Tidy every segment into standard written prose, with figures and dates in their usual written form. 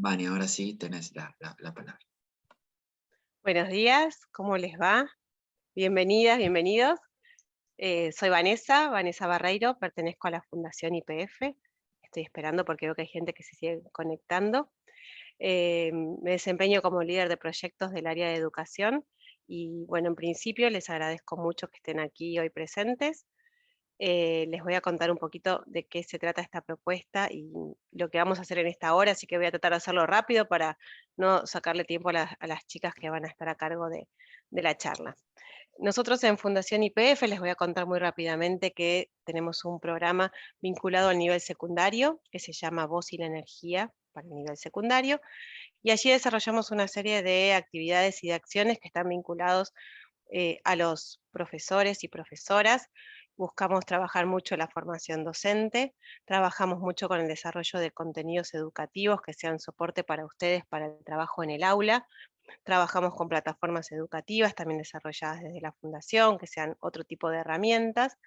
Vani, ahora sí tenés la palabra. Buenos días, ¿cómo les va? Bienvenidas, bienvenidos. Soy Vanessa Barreiro, pertenezco a la Fundación YPF. Estoy esperando porque veo que hay gente que se sigue conectando. Me desempeño como líder de proyectos del área de educación y bueno, en principio les agradezco mucho que estén aquí hoy presentes. Les voy a contar un poquito de qué se trata esta propuesta y lo que vamos a hacer en esta hora, así que voy a tratar de hacerlo rápido para no sacarle tiempo a las chicas que van a estar a cargo de la charla. Nosotros en Fundación YPF les voy a contar muy rápidamente que tenemos un programa vinculado al nivel secundario que se llama Voz y la Energía para el nivel secundario, y allí desarrollamos una serie de actividades y de acciones que están vinculados a los profesores y profesoras. Buscamos trabajar mucho la formación docente, trabajamos mucho con el desarrollo de contenidos educativos que sean soporte para ustedes para el trabajo en el aula. Trabajamos con plataformas educativas también desarrolladas desde la fundación, que sean otro tipo de herramientas.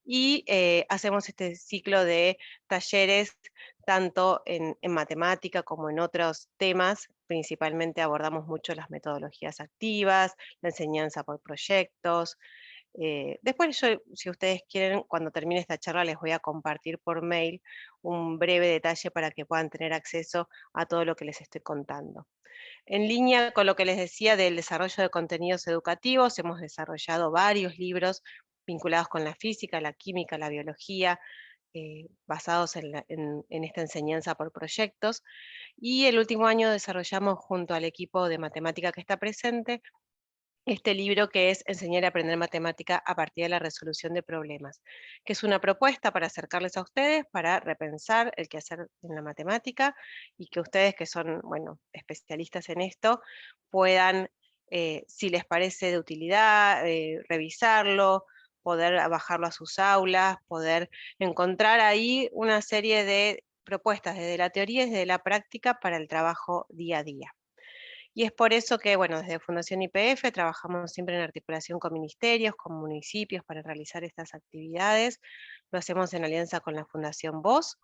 Y hacemos este ciclo de talleres tanto en matemática como en otros temas. Principalmente abordamos mucho las metodologías activas, la enseñanza por proyectos. Después yo, si ustedes quieren, cuando termine esta charla les voy a compartir por mail un breve detalle para que puedan tener acceso a todo lo que les estoy contando. En línea con lo que les decía del desarrollo de contenidos educativos, hemos desarrollado varios libros vinculados con la física, la química, la biología, basados en esta enseñanza por proyectos. Y el último año desarrollamos junto al equipo de matemática que está presente este libro que es Enseñar a aprender matemática a partir de la resolución de problemas, que es una propuesta para acercarles a ustedes, para repensar el quehacer en la matemática y que ustedes que son, bueno, especialistas en esto, puedan, si les parece de utilidad, revisarlo, poder bajarlo a sus aulas, poder encontrar ahí una serie de propuestas desde la teoría y desde la práctica para el trabajo día a día. Y es por eso que, bueno, desde Fundación YPF trabajamos siempre en articulación con ministerios, con municipios para realizar estas actividades. Lo hacemos en alianza con la Fundación Voz,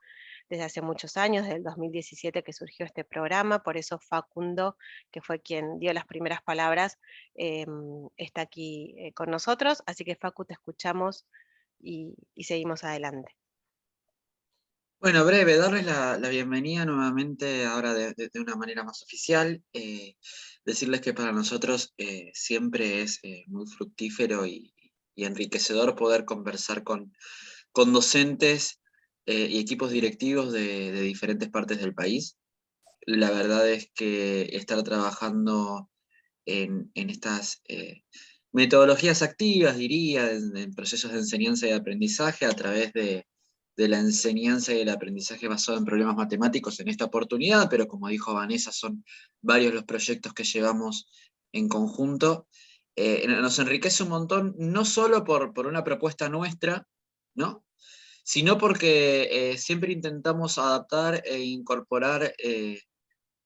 desde hace muchos años, desde el 2017 que surgió este programa, por eso Facundo, que fue quien dio las primeras palabras, está aquí con nosotros. Así que Facu, te escuchamos y seguimos adelante. Bueno, breve, darles la bienvenida nuevamente ahora de una manera más oficial. Decirles que para nosotros siempre es muy fructífero y enriquecedor poder conversar con docentes y equipos directivos de diferentes partes del país. La verdad es que estar trabajando en estas metodologías activas, diría, en procesos de enseñanza y de aprendizaje a través de la enseñanza y el aprendizaje basado en problemas matemáticos en esta oportunidad, pero como dijo Vanessa, son varios los proyectos que llevamos en conjunto. Nos enriquece un montón, no solo por una propuesta nuestra, ¿no? Sino porque siempre intentamos adaptar e incorporar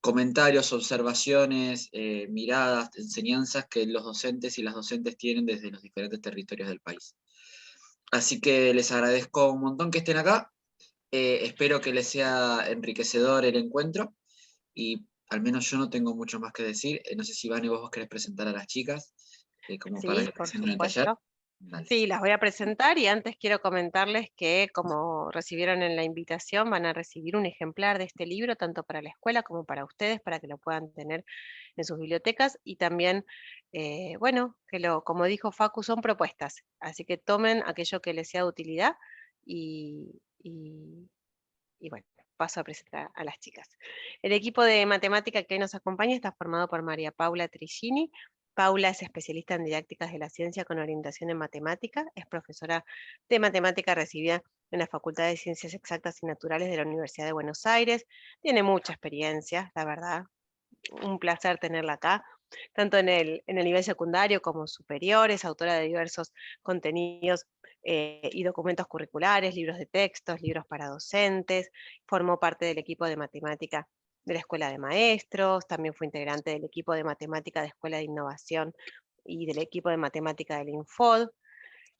comentarios, observaciones, miradas, enseñanzas que los docentes y las docentes tienen desde los diferentes territorios del país. Así que les agradezco un montón que estén acá. Espero que les sea enriquecedor el encuentro y al menos yo no tengo mucho más que decir. No sé si Vane, vos querés presentar a las chicas como para Sí, que por presenten el taller. supuesto. Dale. Sí, las voy a presentar y antes quiero comentarles que como recibieron en la invitación, van a recibir un ejemplar de este libro, tanto para la escuela como para ustedes, para que lo puedan tener en sus bibliotecas y también, bueno, como dijo Facu, son propuestas, así que tomen aquello que les sea de utilidad y bueno, paso a presentar a las chicas. El equipo de matemática que hoy nos acompaña está formado por María Paula Trigini. Paula es especialista en didácticas de la ciencia con orientación en matemática, es profesora de matemática recibida en la Facultad de Ciencias Exactas y Naturales de la Universidad de Buenos Aires. Tiene mucha experiencia, la verdad, un placer tenerla acá, tanto en el nivel secundario como superior. Es autora de diversos contenidos y documentos curriculares, libros de textos, libros para docentes. Formó parte del equipo de matemática de la Escuela de Maestros, también fue integrante del equipo de matemática de Escuela de Innovación y del equipo de matemática del Infod.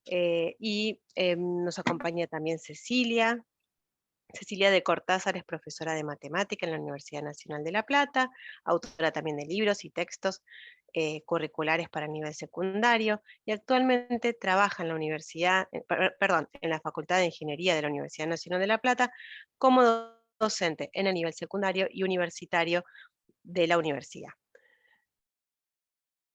Y nos acompaña también Cecilia. Cecilia de Cortázar es profesora de matemática en la Universidad Nacional de La Plata, autora también de libros y textos curriculares para nivel secundario, y actualmente trabaja en la en la Facultad de Ingeniería de la Universidad Nacional de La Plata como docente en el nivel secundario y universitario de la universidad.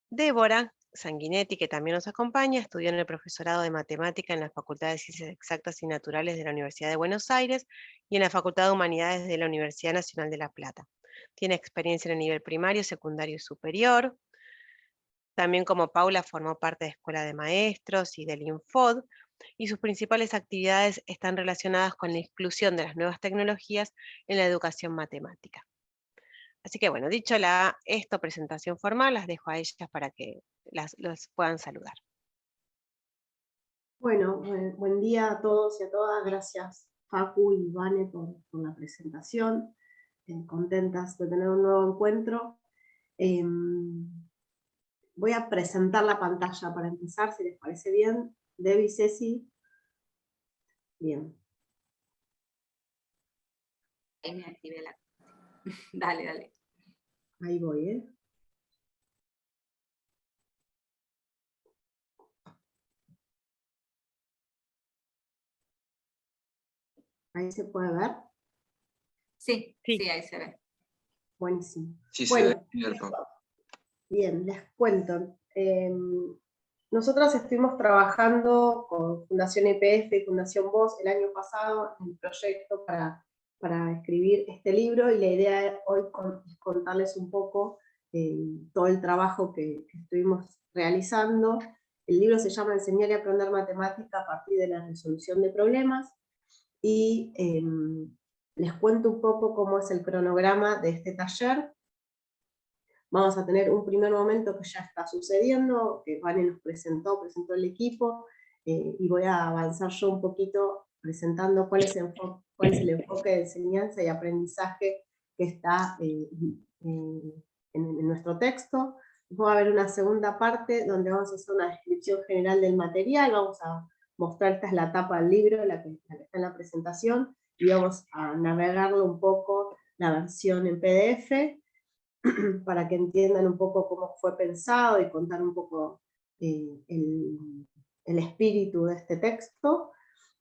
Débora Sanguinetti, que también nos acompaña, estudió en el profesorado de matemática en la Facultad de Ciencias Exactas y Naturales de la Universidad de Buenos Aires y en la Facultad de Humanidades de la Universidad Nacional de La Plata. Tiene experiencia en el nivel primario, secundario y superior. También, como Paula, formó parte de Escuela de Maestros y del Infod, y sus principales actividades están relacionadas con la inclusión de las nuevas tecnologías en la educación matemática. Así que bueno, dicho esta presentación formal, las dejo a ellas para que los puedan saludar. Bueno, buen día a todos y a todas. Gracias, Facu y Vane, por la presentación. Contentas de tener un nuevo encuentro. Voy a presentar la pantalla para empezar, si les parece bien. Debbie, Ceci. Bien. Ahí me activé la... Dale, dale. Ahí voy, ¿eh? ¿Ahí se puede ver? Sí, Sí. sí, ahí se ve. Buenísimo. Sí, Bueno, se ve, bien, les cuento. Nosotras estuvimos trabajando con Fundación IPF y Fundación Voz el año pasado en el proyecto para escribir este libro, y la idea hoy es contarles un poco todo el trabajo que estuvimos realizando. El libro se llama Enseñar y aprender matemática a partir de la resolución de problemas, y les cuento un poco cómo es el cronograma de este taller. Vamos a tener un primer momento que ya está sucediendo, que Vane nos presentó el equipo, y voy a avanzar yo un poquito presentando cuál es el enfoque de enseñanza y aprendizaje que está en nuestro texto. Va a haber una segunda parte donde vamos a hacer una descripción general del material, vamos a mostrar, esta es la tapa del libro, la que está en la presentación, y vamos a navegarlo un poco, la versión en PDF, para que entiendan un poco cómo fue pensado y contar un poco el espíritu de este texto.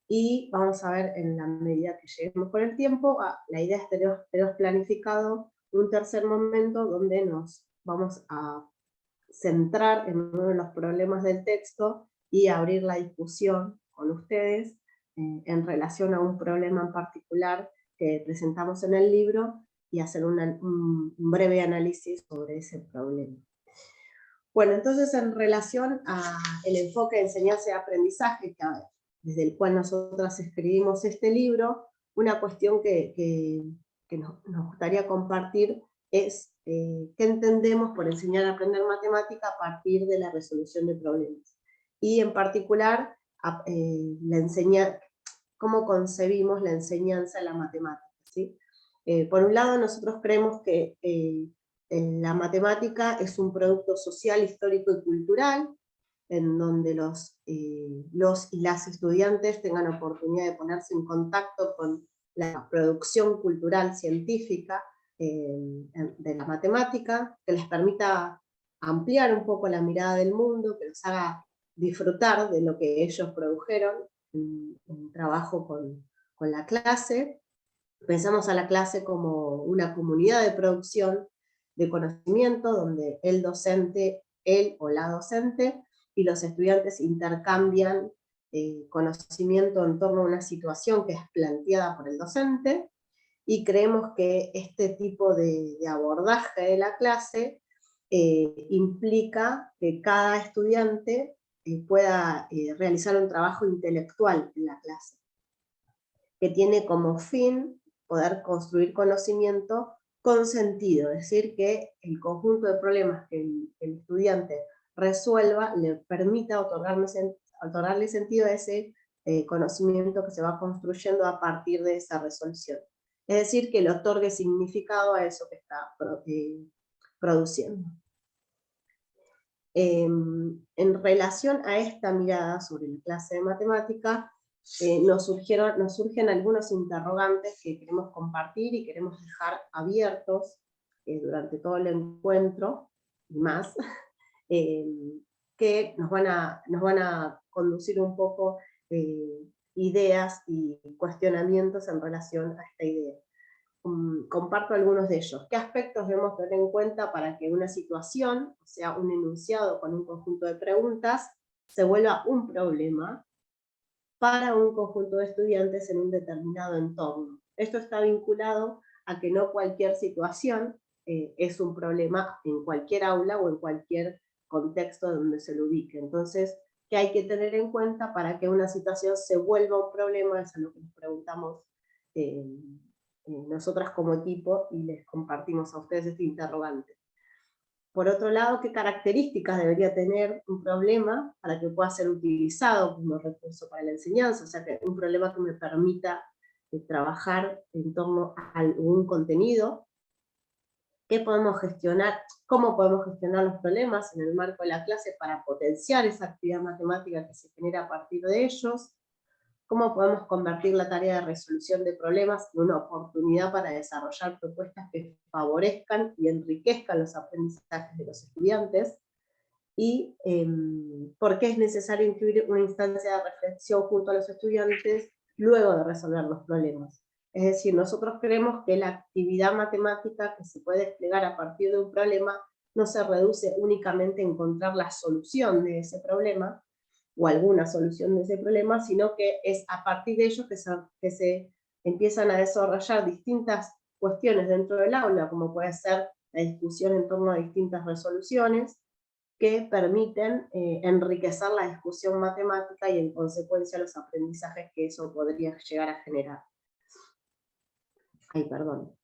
Y vamos a ver, en la medida que lleguemos con el tiempo, la idea es tener planificado un tercer momento donde nos vamos a centrar en uno de los problemas del texto y abrir la discusión con ustedes en relación a un problema en particular que presentamos en el libro, y hacer un breve análisis sobre ese problema. Bueno, entonces, en relación al enfoque de enseñanza y aprendizaje, desde el cual nosotras escribimos este libro, una cuestión que nos gustaría compartir es qué entendemos por enseñar a aprender matemática a partir de la resolución de problemas. Y en particular, cómo concebimos la enseñanza en la matemática, ¿sí? Por un lado, nosotros creemos que la matemática es un producto social, histórico y cultural, en donde los y las estudiantes tengan oportunidad de ponerse en contacto con la producción cultural científica de la matemática, que les permita ampliar un poco la mirada del mundo, que los haga disfrutar de lo que ellos produjeron en trabajo con la clase. Pensamos a la clase como una comunidad de producción de conocimiento, donde el docente, él o la docente, y los estudiantes intercambian conocimiento en torno a una situación que es planteada por el docente, y creemos que este tipo de abordaje de la clase implica que cada estudiante pueda realizar un trabajo intelectual en la clase, que tiene como fin poder construir conocimiento con sentido, es decir, que el conjunto de problemas que el estudiante resuelva le permita otorgarle sentido a ese conocimiento que se va construyendo a partir de esa resolución. Es decir, que le otorgue significado a eso que está produciendo. En relación a esta mirada sobre la clase de matemática, nos surgen algunos interrogantes que queremos compartir y queremos dejar abiertos durante todo el encuentro, y más, que nos van a conducir un poco ideas y cuestionamientos en relación a esta idea. Comparto algunos de ellos. ¿Qué aspectos debemos tener en cuenta para que una situación, o sea, un enunciado con un conjunto de preguntas, se vuelva un problema para un conjunto de estudiantes en un determinado entorno? Esto está vinculado a que no cualquier situación es un problema en cualquier aula o en cualquier contexto donde se lo ubique. Entonces, ¿qué hay que tener en cuenta para que una situación se vuelva un problema? Es a lo que nos preguntamos nosotras como equipo, y les compartimos a ustedes este interrogante. Por otro lado, ¿qué características debería tener un problema para que pueda ser utilizado como recurso para la enseñanza? O sea, que un problema que me permita trabajar en torno a algún contenido. ¿Qué podemos gestionar? ¿Cómo podemos gestionar los problemas en el marco de la clase para potenciar esa actividad matemática que se genera a partir de ellos? ¿Cómo podemos convertir la tarea de resolución de problemas en una oportunidad para desarrollar propuestas que favorezcan y enriquezcan los aprendizajes de los estudiantes? Y ¿por qué es necesario incluir una instancia de reflexión junto a los estudiantes luego de resolver los problemas? Es decir, nosotros creemos que la actividad matemática que se puede desplegar a partir de un problema no se reduce únicamente a encontrar la solución de ese problema, o alguna solución de ese problema, sino que es a partir de ello que se empiezan a desarrollar distintas cuestiones dentro del aula, como puede ser la discusión en torno a distintas resoluciones, que permiten enriquecer la discusión matemática y en consecuencia los aprendizajes que eso podría llegar a generar. Ay, perdón.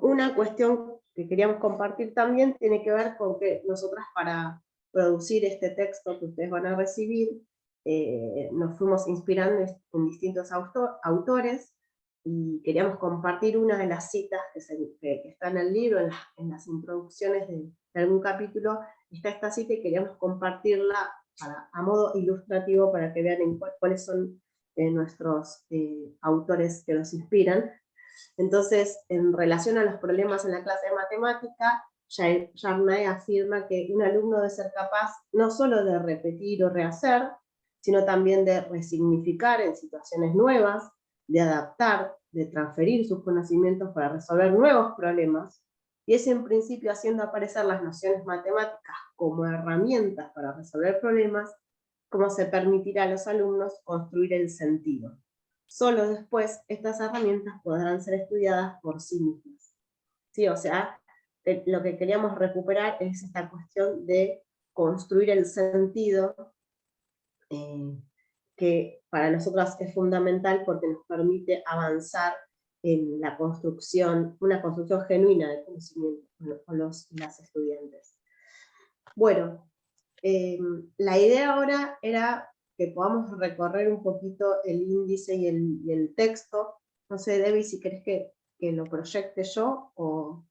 Una cuestión que queríamos compartir también tiene que ver con que nosotras, para producir este texto que ustedes van a recibir, nos fuimos inspirando en distintos autores, y queríamos compartir una de las citas que está en el libro, en las introducciones de algún capítulo. Está esta cita y queríamos compartirla a modo ilustrativo para que vean cuáles son nuestros autores que nos inspiran. Entonces, en relación a los problemas en la clase de matemática, Yarnay afirma que un alumno debe ser capaz no solo de repetir o rehacer, sino también de resignificar en situaciones nuevas, de adaptar, de transferir sus conocimientos para resolver nuevos problemas, y es en principio haciendo aparecer las nociones matemáticas como herramientas para resolver problemas, como se permitirá a los alumnos construir el sentido. Solo después estas herramientas podrán ser estudiadas por sí mismas. ¿Sí? O sea, lo que queríamos recuperar es esta cuestión de construir el sentido, que para nosotros es fundamental porque nos permite avanzar en la construcción, una construcción genuina de conocimiento con las estudiantes. Bueno, la idea ahora era que podamos recorrer un poquito el índice y el texto. No sé, Debbie, si querés que lo proyecte yo, o...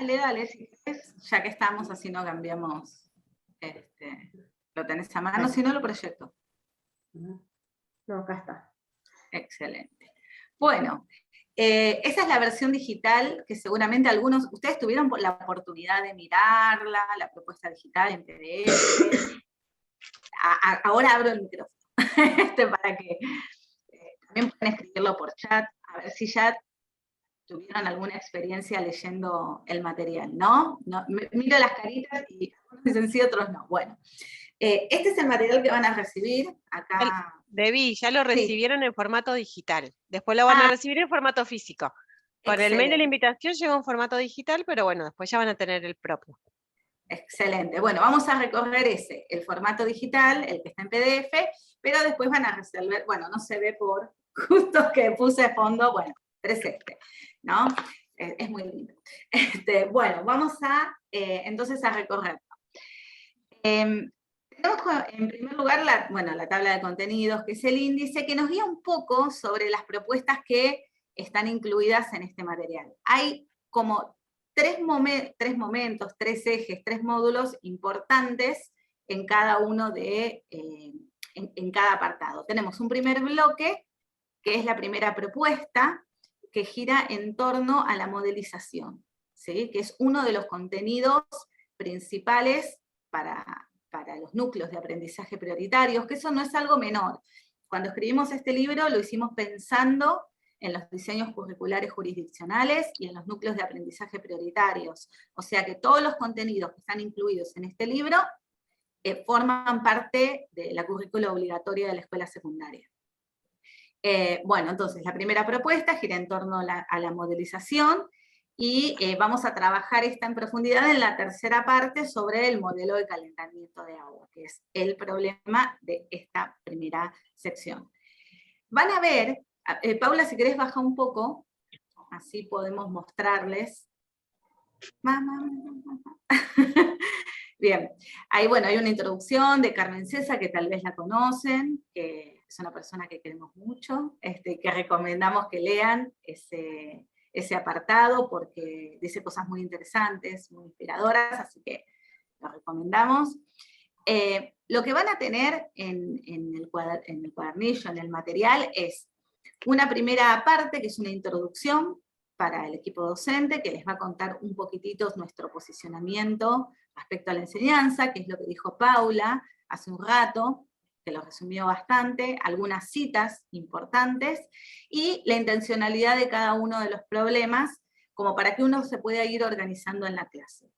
Dale, si querés, ya que estamos, así no cambiamos, lo tenés a mano, si no lo proyecto. No, acá está. Excelente. Bueno, esa es la versión digital que seguramente algunos, ustedes tuvieron la oportunidad de mirarla, la propuesta digital en PDF. Ahora abro el micrófono para que también puedan escribirlo por chat, a ver si ya tuvieron alguna experiencia leyendo el material, ¿no? Miro las caritas y algunos dicen sí, otros no. Bueno, este es el material que van a recibir acá. Debbie, ya lo recibieron en formato digital, después lo van a recibir en formato físico. Con el mail de la invitación llega en formato digital, pero bueno, después ya van a tener el propio. Excelente. Bueno, vamos a recorrer el formato digital, el que está en PDF, pero después van a resolver, bueno, no se ve por justo que puse fondo, bueno, pero es ¿no? Es muy lindo. Bueno, vamos entonces a recorrerlo. Tenemos en primer lugar la tabla de contenidos, que es el índice, que nos guía un poco sobre las propuestas que están incluidas en este material. Hay como tres ejes, tres módulos importantes en cada uno de en cada apartado. Tenemos un primer bloque, que es la primera propuesta, que gira en torno a la modelización, ¿sí? Que es uno de los contenidos principales para los núcleos de aprendizaje prioritarios, que eso no es algo menor. Cuando escribimos este libro lo hicimos pensando en los diseños curriculares jurisdiccionales y en los núcleos de aprendizaje prioritarios. O sea que todos los contenidos que están incluidos en este libro forman parte de la currícula obligatoria de la escuela secundaria. Bueno, entonces la primera propuesta gira en torno a la modelización, y vamos a trabajar esta en profundidad en la tercera parte sobre el modelo de calentamiento de agua, que es el problema de esta primera sección. Van a ver, Paula, si querés baja un poco, así podemos mostrarles. Bien, ahí bueno, hay una introducción de Carmen Cesa, que tal vez la conocen, que es una persona que queremos mucho, que recomendamos que lean ese apartado, porque dice cosas muy interesantes, muy inspiradoras, así que lo recomendamos. Lo que van a tener en el cuadernillo, en el material, es una primera parte, que es una introducción para el equipo docente, que les va a contar un poquitito nuestro posicionamiento respecto a la enseñanza, que es lo que dijo Paula hace un rato, que lo resumió bastante, algunas citas importantes, y la intencionalidad de cada uno de los problemas, como para que uno se pueda ir organizando en la clase.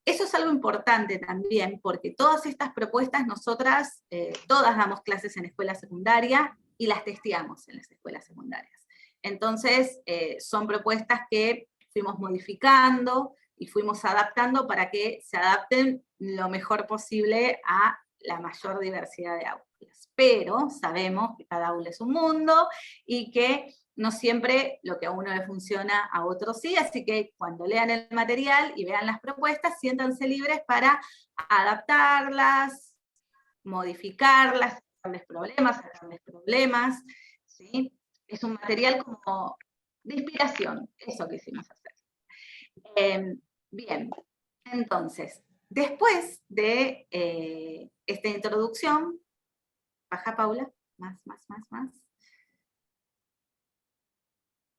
Eso es algo importante también, porque todas estas propuestas nosotras, todas damos clases en escuela secundaria, y las testeamos en las escuelas secundarias. Entonces, son propuestas que fuimos modificando y fuimos adaptando para que se adapten lo mejor posible a la mayor diversidad de aulas. Pero sabemos que cada aula es un mundo y que no siempre lo que a uno le funciona a otro sí, así que cuando lean el material y vean las propuestas, siéntanse libres para adaptarlas, modificarlas, darles problemas, ¿sí? Es un material como de inspiración, eso quisimos hacer. Bien, entonces, después de esta introducción, baja Paula, más.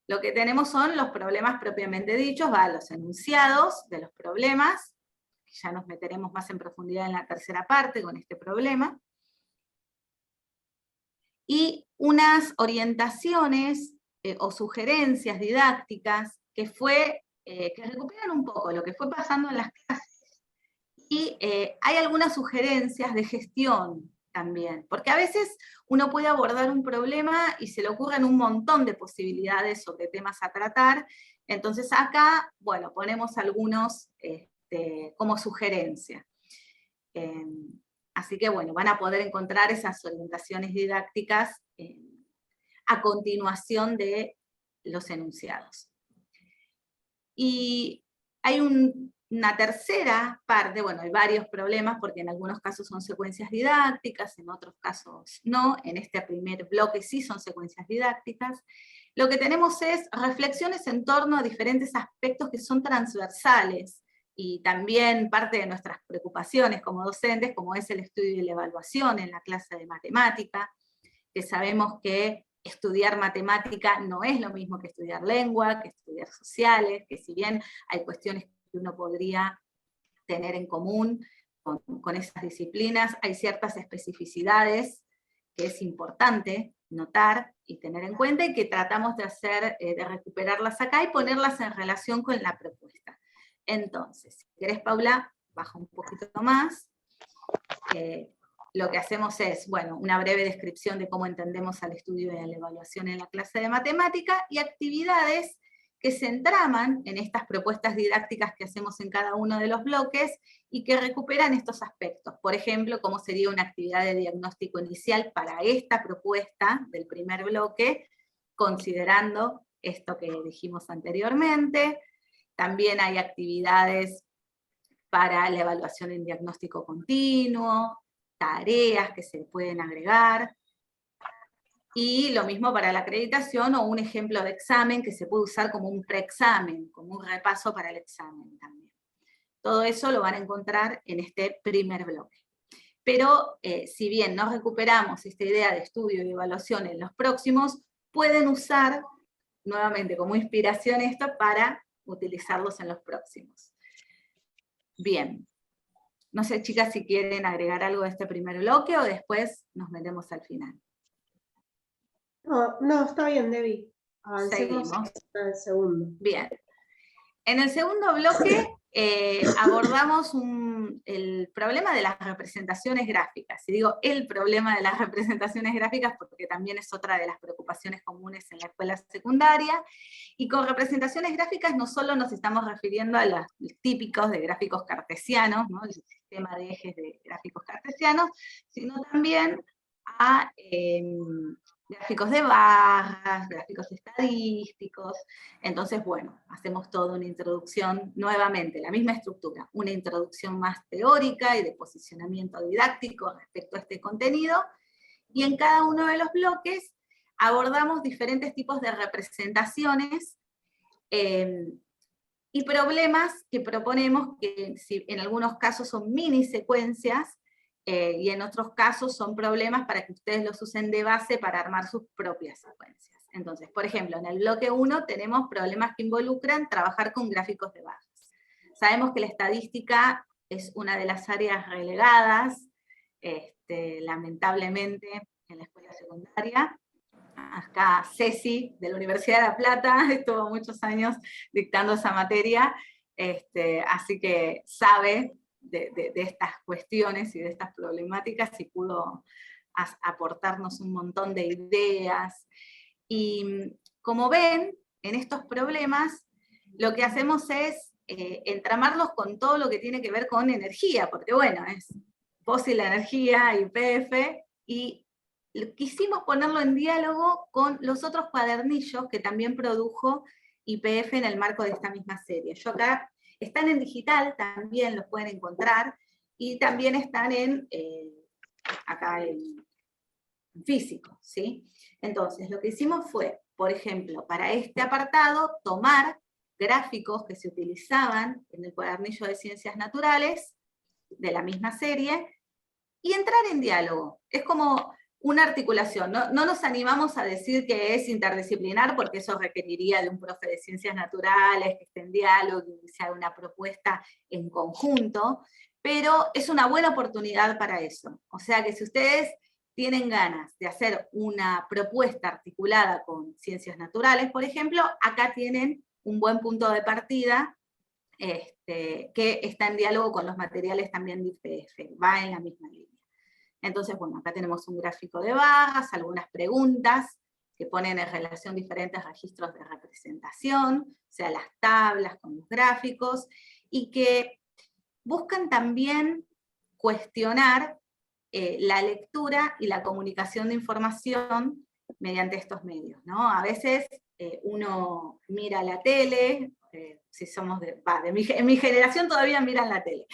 Lo que tenemos son los problemas propiamente dichos, los enunciados de los problemas, que ya nos meteremos más en profundidad en la tercera parte con este problema, y unas orientaciones o sugerencias didácticas que recuperan un poco lo que fue pasando en las clases, y hay algunas sugerencias de gestión también, porque a veces uno puede abordar un problema y se le ocurren un montón de posibilidades sobre temas a tratar, entonces acá, bueno, ponemos algunos como sugerencia. Así que bueno, van a poder encontrar esas orientaciones didácticas a continuación de los enunciados. Y hay una tercera parte, bueno, hay varios problemas, porque en algunos casos son secuencias didácticas, en otros casos no, en este primer bloque sí son secuencias didácticas. Lo que tenemos es reflexiones en torno a diferentes aspectos que son transversales, y también parte de nuestras preocupaciones como docentes, como es el estudio y la evaluación en la clase de matemática, que sabemos que estudiar matemática no es lo mismo que estudiar lengua, que estudiar sociales, que si bien hay cuestiones que uno podría tener en común con esas disciplinas, hay ciertas especificidades que es importante notar y tener en cuenta, y que tratamos de recuperarlas acá y ponerlas en relación con la propuesta. Entonces, si querés, Paula, baja un poquito más. Lo que hacemos es, bueno, una breve descripción de cómo entendemos al estudio y a la evaluación en la clase de matemática, y actividades que se entraman en estas propuestas didácticas que hacemos en cada uno de los bloques y que recuperan estos aspectos. Por ejemplo, cómo sería una actividad de diagnóstico inicial para esta propuesta del primer bloque, considerando esto que dijimos anteriormente. También hay actividades para la evaluación en diagnóstico continuo, tareas que se pueden agregar, y lo mismo para la acreditación, o un ejemplo de examen que se puede usar como un preexamen, como un repaso para el examen también. Todo eso lo van a encontrar en este primer bloque. pero si bien no recuperamos esta idea de estudio y evaluación en los próximos, pueden usar nuevamente como inspiración esto para utilizarlos en los próximos. Bien. No sé, chicas, si quieren agregar algo a este primer bloque o después nos metemos al final. No, está bien, Debbie. Avancemos Seguimos. al segundo. Bien. En el segundo bloque abordamos el problema de las representaciones gráficas. Y digo el problema de las representaciones gráficas porque también es otra de las preocupaciones comunes en la escuela secundaria. Y con representaciones gráficas no solo nos estamos refiriendo a los típicos de gráficos cartesianos, ¿no? El sistema de ejes de gráficos cartesianos, sino también a gráficos de barras, gráficos estadísticos. Entonces, bueno, hacemos toda una introducción, nuevamente, la misma estructura, una introducción más teórica y de posicionamiento didáctico respecto a este contenido, y en cada uno de los bloques abordamos diferentes tipos de representaciones y problemas que proponemos, que en algunos casos son mini secuencias, y en otros casos son problemas para que ustedes los usen de base para armar sus propias secuencias. Entonces, por ejemplo, en el bloque 1 tenemos problemas que involucran trabajar con gráficos de barras. Sabemos que la estadística es una de las áreas relegadas, lamentablemente, en la escuela secundaria. Acá Ceci, de la Universidad de La Plata, estuvo muchos años dictando esa materia, así que sabe de estas cuestiones y de estas problemáticas y pudo aportarnos un montón de ideas. Y como ven, en estos problemas, lo que hacemos es entramarlos con todo lo que tiene que ver con energía, porque bueno, es fósil la energía, YPF, y quisimos ponerlo en diálogo con los otros cuadernillos que también produjo YPF en el marco de esta misma serie. Yo acá están en digital, también los pueden encontrar, y también están acá en físico, ¿sí? Entonces, lo que hicimos fue, por ejemplo, para este apartado, tomar gráficos que se utilizaban en el cuadernillo de Ciencias Naturales, de la misma serie, y entrar en diálogo. Es como una articulación. No nos animamos a decir que es interdisciplinar, porque eso requeriría de un profe de Ciencias Naturales, que esté en diálogo, que se haga una propuesta en conjunto, pero es una buena oportunidad para eso. O sea que si ustedes tienen ganas de hacer una propuesta articulada con Ciencias Naturales, por ejemplo, acá tienen un buen punto de partida, que está en diálogo con los materiales también de YPF, va en la misma línea. Entonces, bueno, acá tenemos un gráfico de barras, algunas preguntas que ponen en relación diferentes registros de representación, o sea, las tablas con los gráficos, y que buscan también cuestionar la lectura y la comunicación de información mediante estos medios, ¿no? A veces uno mira la tele, si somos en mi generación todavía miran la tele,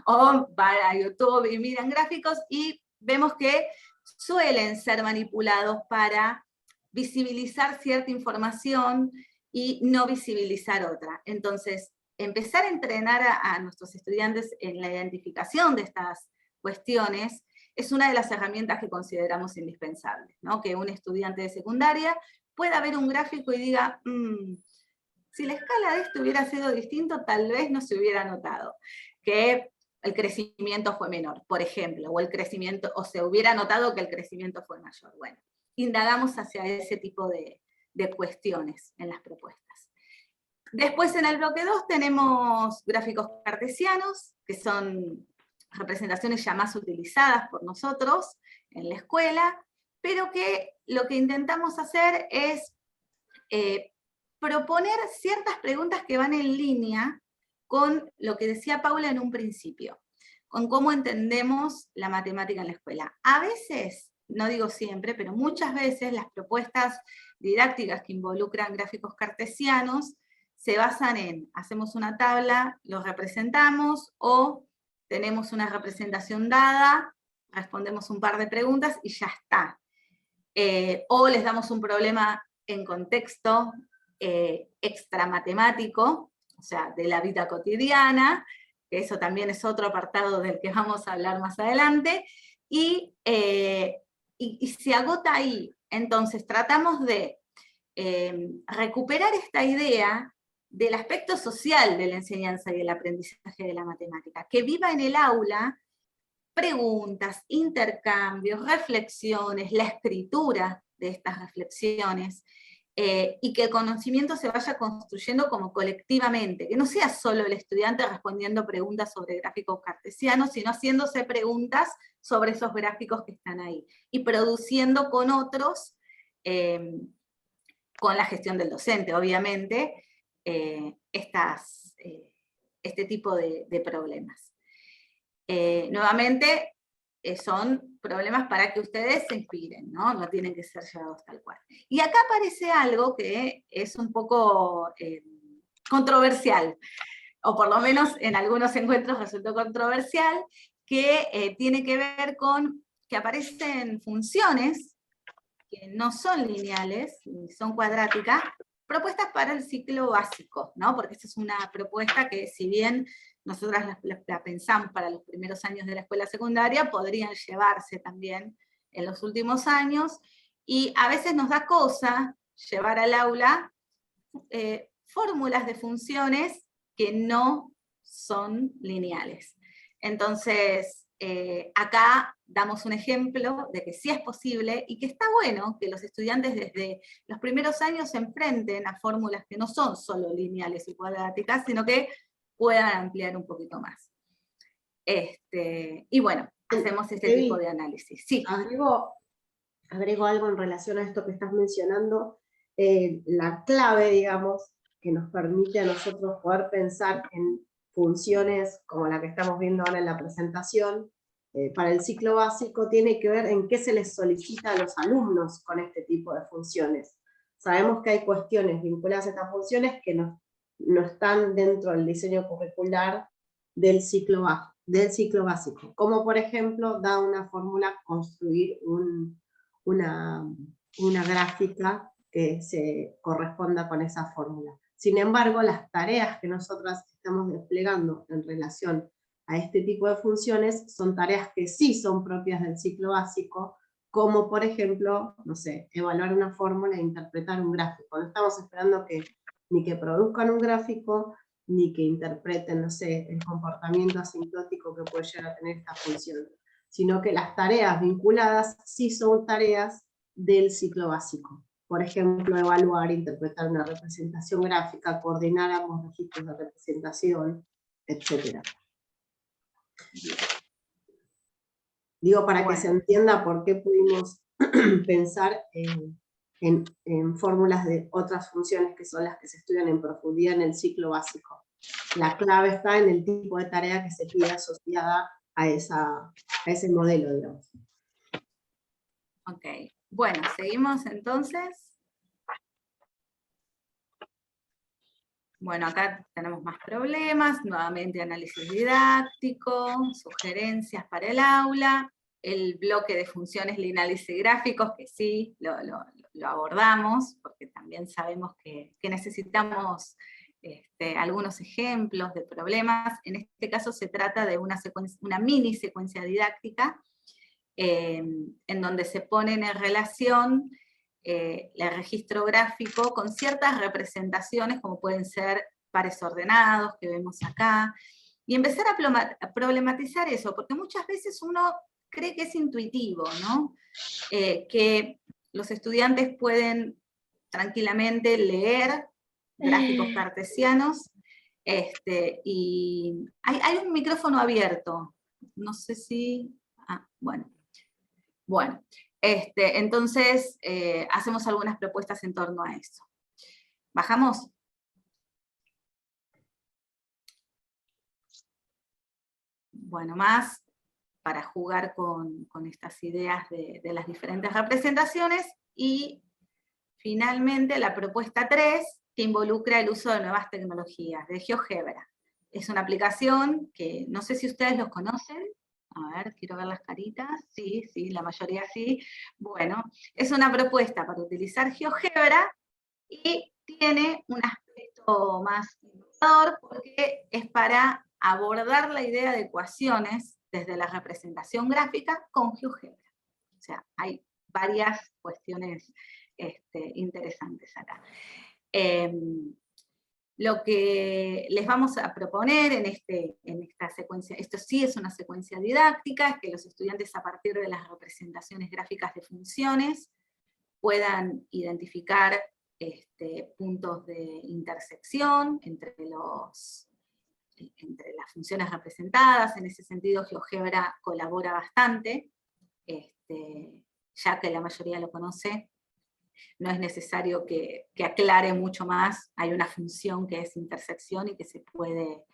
o van a YouTube y miran gráficos, y vemos que suelen ser manipulados para visibilizar cierta información y no visibilizar otra. Entonces, empezar a entrenar a nuestros estudiantes en la identificación de estas cuestiones es una de las herramientas que consideramos indispensables, ¿no? Que un estudiante de secundaria pueda ver un gráfico y diga, si la escala de esto hubiera sido distinto, tal vez no se hubiera notado que el crecimiento fue menor, por ejemplo, o se hubiera notado que el crecimiento fue mayor. Bueno, indagamos hacia ese tipo de cuestiones en las propuestas. Después en el bloque 2 tenemos gráficos cartesianos, que son representaciones ya más utilizadas por nosotros en la escuela, pero que lo que intentamos hacer es proponer ciertas preguntas que van en línea con lo que decía Paula en un principio, con cómo entendemos la matemática en la escuela. A veces, no digo siempre, pero muchas veces las propuestas didácticas que involucran gráficos cartesianos se basan en, hacemos una tabla, los representamos, o tenemos una representación dada, respondemos un par de preguntas y ya está. O les damos un problema en contexto extra matemático, o sea, de la vida cotidiana, que eso también es otro apartado del que vamos a hablar más adelante, y se agota ahí. Entonces tratamos de recuperar esta idea del aspecto social de la enseñanza y el aprendizaje de la matemática, que viva en el aula preguntas, intercambios, reflexiones, la escritura de estas reflexiones, y que el conocimiento se vaya construyendo como colectivamente, que no sea solo el estudiante respondiendo preguntas sobre gráficos cartesianos, sino haciéndose preguntas sobre esos gráficos que están ahí, y produciendo con otros, con la gestión del docente, obviamente, este tipo de problemas. Nuevamente, son problemas para que ustedes se inspiren, ¿no? No tienen que ser llevados tal cual. Y acá aparece algo que es un poco controversial, o por lo menos en algunos encuentros resultó controversial, que tiene que ver con que aparecen funciones que no son lineales, ni son cuadráticas, propuestas para el ciclo básico, ¿no? Porque esta es una propuesta que, si bien nosotras la pensamos para los primeros años de la escuela secundaria, podrían llevarse también en los últimos años, y a veces nos da cosa llevar al aula fórmulas de funciones que no son lineales. Entonces, acá damos un ejemplo de que sí es posible, y que está bueno que los estudiantes desde los primeros años se enfrenten a fórmulas que no son solo lineales y cuadráticas, sino que puedan ampliar un poquito más. Y bueno, hacemos este tipo de análisis. Sí. Agrego algo en relación a esto que estás mencionando. La clave, digamos, que nos permite a nosotros poder pensar en funciones como la que estamos viendo ahora en la presentación, para el ciclo básico, tiene que ver en qué se les solicita a los alumnos con este tipo de funciones. Sabemos que hay cuestiones vinculadas a estas funciones que no están dentro del diseño curricular del ciclo básico, como por ejemplo, da una fórmula construir una gráfica que se corresponda con esa fórmula. Sin embargo, las tareas que nosotras estamos desplegando en relación a este tipo de funciones son tareas que sí son propias del ciclo básico, como por ejemplo, no sé, evaluar una fórmula e interpretar un gráfico. No estamos esperando ni que produzcan un gráfico, ni que interpreten, no sé, el comportamiento asintótico que puede llegar a tener esta función, sino que las tareas vinculadas sí son tareas del ciclo básico. Por ejemplo, evaluar, interpretar una representación gráfica, coordinar ambos registros de representación, etc. Digo, para que se entienda por qué pudimos pensar en fórmulas de otras funciones que son las que se estudian en profundidad en el ciclo básico. La clave está en el tipo de tarea que se pide asociada a ese modelo, digamos. Ok, bueno, seguimos entonces. Bueno, acá tenemos más problemas, nuevamente análisis didáctico, sugerencias para el aula, el bloque de funciones lineales y gráficos, que sí, lo abordamos, porque también sabemos que necesitamos algunos ejemplos de problemas. En este caso se trata de una mini secuencia didáctica, en donde se ponen en relación el registro gráfico con ciertas representaciones, como pueden ser pares ordenados, que vemos acá, y empezar a problematizar eso, porque muchas veces uno cree que es intuitivo, ¿no? Que los estudiantes pueden tranquilamente leer gráficos cartesianos, y hay un micrófono abierto, no sé si... bueno. Bueno, entonces hacemos algunas propuestas en torno a eso. ¿Bajamos? Bueno, más para jugar con estas ideas de las diferentes representaciones, y finalmente la propuesta 3, que involucra el uso de nuevas tecnologías, de GeoGebra. Es una aplicación que no sé si ustedes los conocen. A ver, quiero ver las caritas. Sí, la mayoría sí. Bueno, es una propuesta para utilizar GeoGebra, y tiene un aspecto más innovador porque es para abordar la idea de ecuaciones desde la representación gráfica con GeoGebra. O sea, hay varias cuestiones interesantes acá. Lo que les vamos a proponer en esta secuencia, esto sí es una secuencia didáctica, es que los estudiantes a partir de las representaciones gráficas de funciones puedan identificar puntos de intersección entre las funciones representadas. En ese sentido, GeoGebra colabora bastante, ya que la mayoría lo conoce. No es necesario que aclare mucho más, hay una función que es intersección y que se puede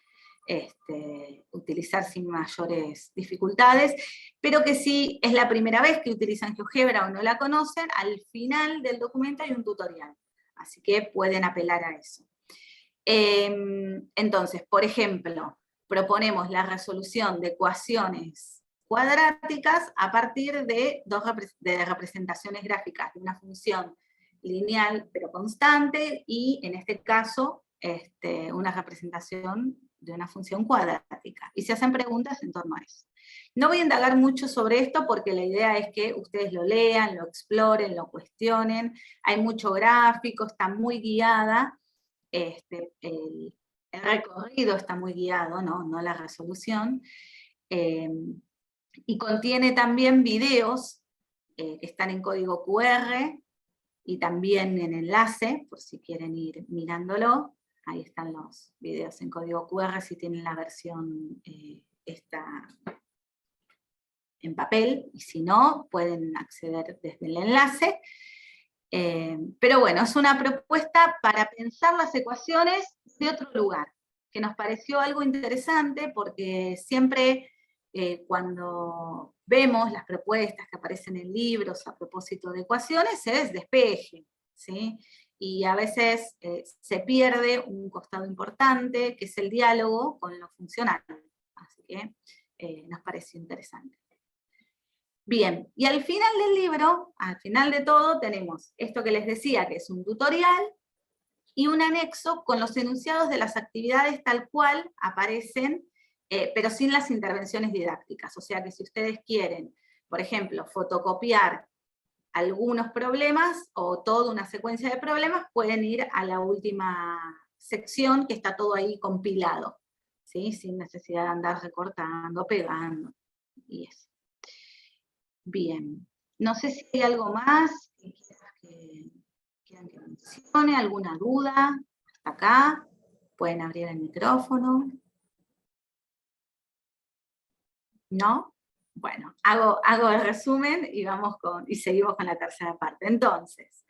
utilizar sin mayores dificultades, pero que si es la primera vez que utilizan GeoGebra o no la conocen, al final del documento hay un tutorial, así que pueden apelar a eso. Entonces, por ejemplo, proponemos la resolución de ecuaciones cuadráticas a partir de representaciones gráficas de una función lineal pero constante, y en este caso una representación de una función cuadrática. Y se hacen preguntas en torno a eso. No voy a indagar mucho sobre esto porque la idea es que ustedes lo lean, lo exploren, lo cuestionen. Hay mucho gráfico, está muy guiada. El recorrido está muy guiado, no la resolución. Y contiene también videos que están en código QR y también en enlace, por si quieren ir mirándolo. Ahí están los videos en código QR si tienen la versión esta en papel, y si no, pueden acceder desde el enlace. Pero bueno, es una propuesta para pensar las ecuaciones de otro lugar, que nos pareció algo interesante porque siempre cuando vemos las propuestas que aparecen en libros a propósito de ecuaciones es despeje, ¿sí? Y a veces se pierde un costado importante, que es el diálogo con lo funcional. Así que nos pareció interesante. Bien, y al final del libro, al final de todo, tenemos esto que les decía, que es un tutorial, y un anexo con los enunciados de las actividades tal cual aparecen, pero sin las intervenciones didácticas. O sea que si ustedes quieren, por ejemplo, fotocopiar algunos problemas o toda una secuencia de problemas, pueden ir a la última sección que está todo ahí compilado, ¿sí? Sin necesidad de andar recortando, pegando, y eso. Bien, no sé si hay algo más que quieran que mencione, alguna duda, hasta acá, pueden abrir el micrófono. ¿No? Bueno, hago el resumen y seguimos con la tercera parte. Entonces,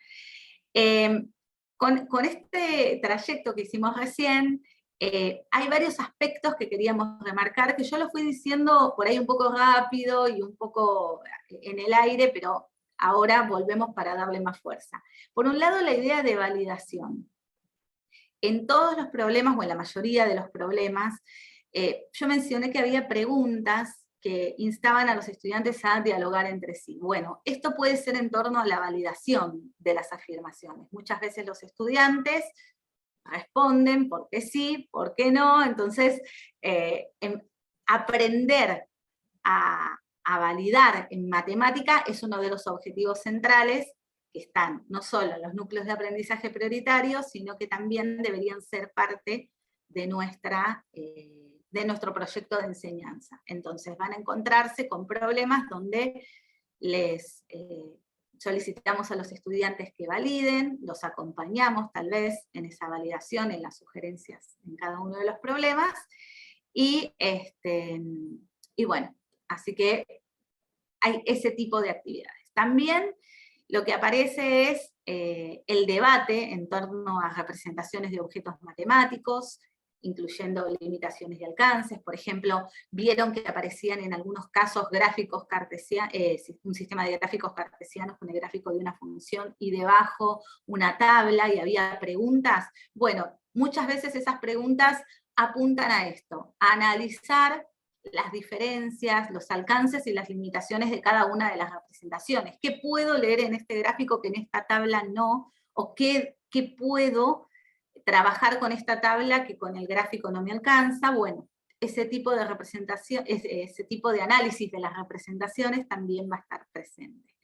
con este trayecto que hicimos recién, hay varios aspectos que queríamos remarcar, que yo lo fui diciendo por ahí un poco rápido y un poco en el aire, pero ahora volvemos para darle más fuerza. Por un lado, la idea de validación. En todos los problemas, o en la mayoría de los problemas, yo mencioné que había preguntas que instaban a los estudiantes a dialogar entre sí. Bueno, esto puede ser en torno a la validación de las afirmaciones. Muchas veces los estudiantes responden por qué sí, por qué no, entonces aprender a validar en matemática es uno de los objetivos centrales que están no solo en los núcleos de aprendizaje prioritarios, sino que también deberían ser parte de nuestro proyecto de enseñanza. Entonces van a encontrarse con problemas donde les solicitamos a los estudiantes que validen, los acompañamos tal vez en esa validación, en las sugerencias en cada uno de los problemas, y bueno, así que hay ese tipo de actividades. También lo que aparece es el debate en torno a representaciones de objetos matemáticos, incluyendo limitaciones de alcances. Por ejemplo, vieron que aparecían en algunos casos gráficos cartesianos, un sistema de gráficos cartesianos con el gráfico de una función y debajo una tabla y había preguntas. Bueno, muchas veces esas preguntas apuntan a esto, a analizar las diferencias, los alcances y las limitaciones de cada una de las representaciones. ¿Qué puedo leer en este gráfico que en esta tabla no? ¿O qué puedo trabajar con esta tabla que con el gráfico no me alcanza? Bueno, ese tipo de representación, ese tipo de análisis de las representaciones también va a estar presente.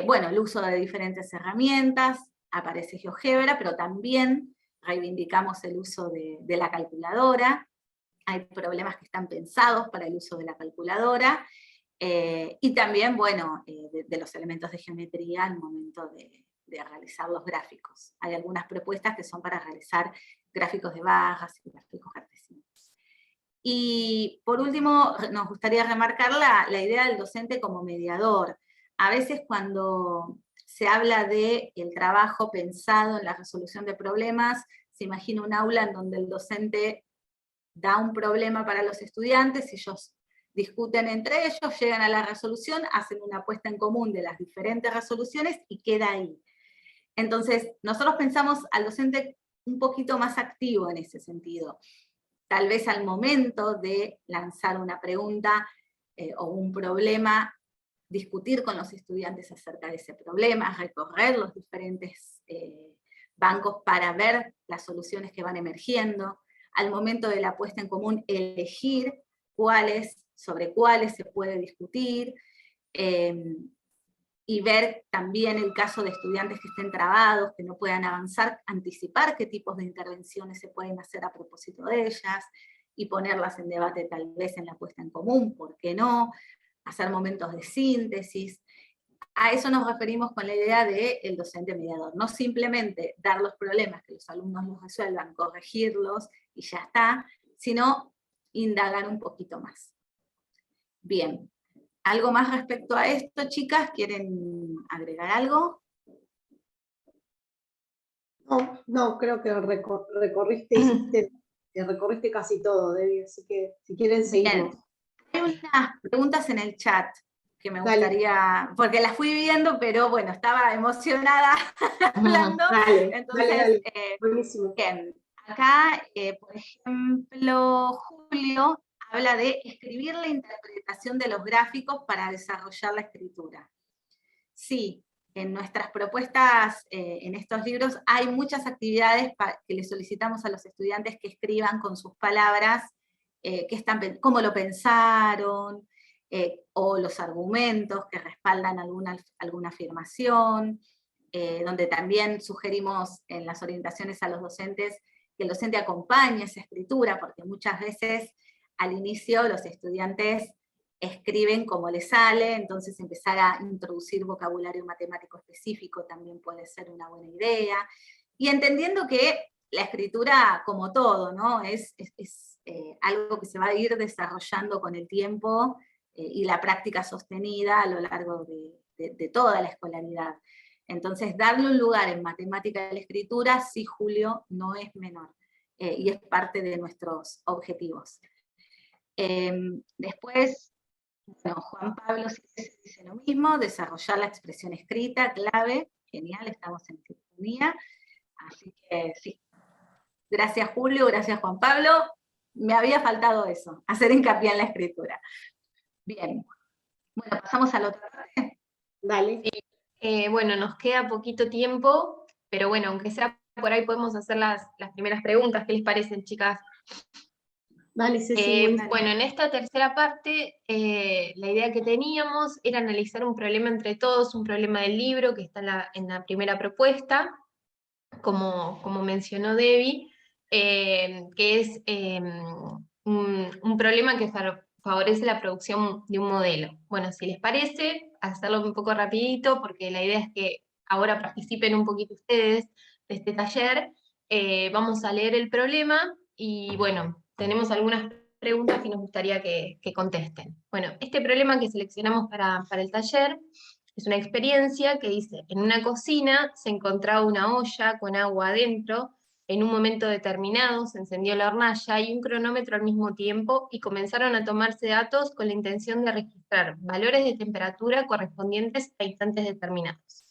Bueno, el uso de diferentes herramientas, aparece GeoGebra, pero también reivindicamos el uso de la calculadora. Hay problemas que están pensados para el uso de la calculadora, y también, bueno, de los elementos de geometría al momento de realizar los gráficos. Hay algunas propuestas que son para realizar gráficos de barras y gráficos cartesianos. Y por último, nos gustaría remarcar la idea del docente como mediador. A veces cuando se habla del trabajo pensado en la resolución de problemas, se imagina un aula en donde el docente da un problema para los estudiantes, ellos discuten entre ellos, llegan a la resolución, hacen una puesta en común de las diferentes resoluciones y queda ahí. Entonces, nosotros pensamos al docente un poquito más activo en ese sentido. Tal vez al momento de lanzar una pregunta o un problema, discutir con los estudiantes acerca de ese problema, recorrer los diferentes bancos para ver las soluciones que van emergiendo, al momento de la puesta en común elegir sobre cuáles se puede discutir, y ver también el caso de estudiantes que estén trabados, que no puedan avanzar, anticipar qué tipos de intervenciones se pueden hacer a propósito de ellas, y ponerlas en debate tal vez en la puesta en común, ¿por qué no? Hacer momentos de síntesis. A eso nos referimos con la idea del docente mediador, no simplemente dar los problemas, que los alumnos los resuelvan, corregirlos y ya está, sino indagar un poquito más. Bien, ¿algo más respecto a esto, chicas? ¿Quieren agregar algo? No, creo que recorriste casi todo, Debbie, así que si quieren seguimos. Bien. Hay unas preguntas en el chat que me gustaría, porque las fui viendo, pero bueno, estaba emocionada hablando. Entonces, buenísimo. Bien, acá, por ejemplo, Julio habla de escribir la interpretación de los gráficos para desarrollar la escritura. Sí, en nuestras propuestas, en estos libros, hay muchas actividades que le solicitamos a los estudiantes que escriban con sus palabras, cómo lo pensaron, o los argumentos que respaldan alguna afirmación, donde también sugerimos en las orientaciones a los docentes que el docente acompañe esa escritura, porque muchas veces al inicio los estudiantes escriben como les sale, entonces empezar a introducir vocabulario matemático específico también puede ser una buena idea, y entendiendo que la escritura, como todo, ¿no? es algo que se va a ir desarrollando con el tiempo y la práctica sostenida a lo largo de toda la escolaridad. Entonces, darle un lugar en matemática de la escritura, sí, Julio, no es menor, y es parte de nuestros objetivos. Después, bueno, Juan Pablo dice lo mismo, desarrollar la expresión escrita, clave, genial, estamos en sintonía, así que sí. Gracias Julio, gracias Juan Pablo, me había faltado eso, hacer hincapié en la escritura. Bien, bueno, pasamos a la otra parte. Dale. Sí. Bueno, nos queda poquito tiempo, pero bueno, aunque sea por ahí podemos hacer las primeras preguntas. ¿Qué les parecen, chicas? Dale, Ceci. Bueno, en esta tercera parte, la idea que teníamos era analizar un problema entre todos, un problema del libro que está en la primera propuesta, como mencionó Debbie, que es un problema que favorece la producción de un modelo. Bueno, si les parece, hacerlo un poco rapidito, porque la idea es que ahora participen un poquito ustedes de este taller. Vamos a leer el problema y bueno, tenemos algunas preguntas que nos gustaría que contesten. Bueno, este problema que seleccionamos para el taller es una experiencia que dice, en una cocina se encontraba una olla con agua adentro, en un momento determinado se encendió la hornalla y un cronómetro al mismo tiempo y comenzaron a tomarse datos con la intención de registrar valores de temperatura correspondientes a instantes determinados.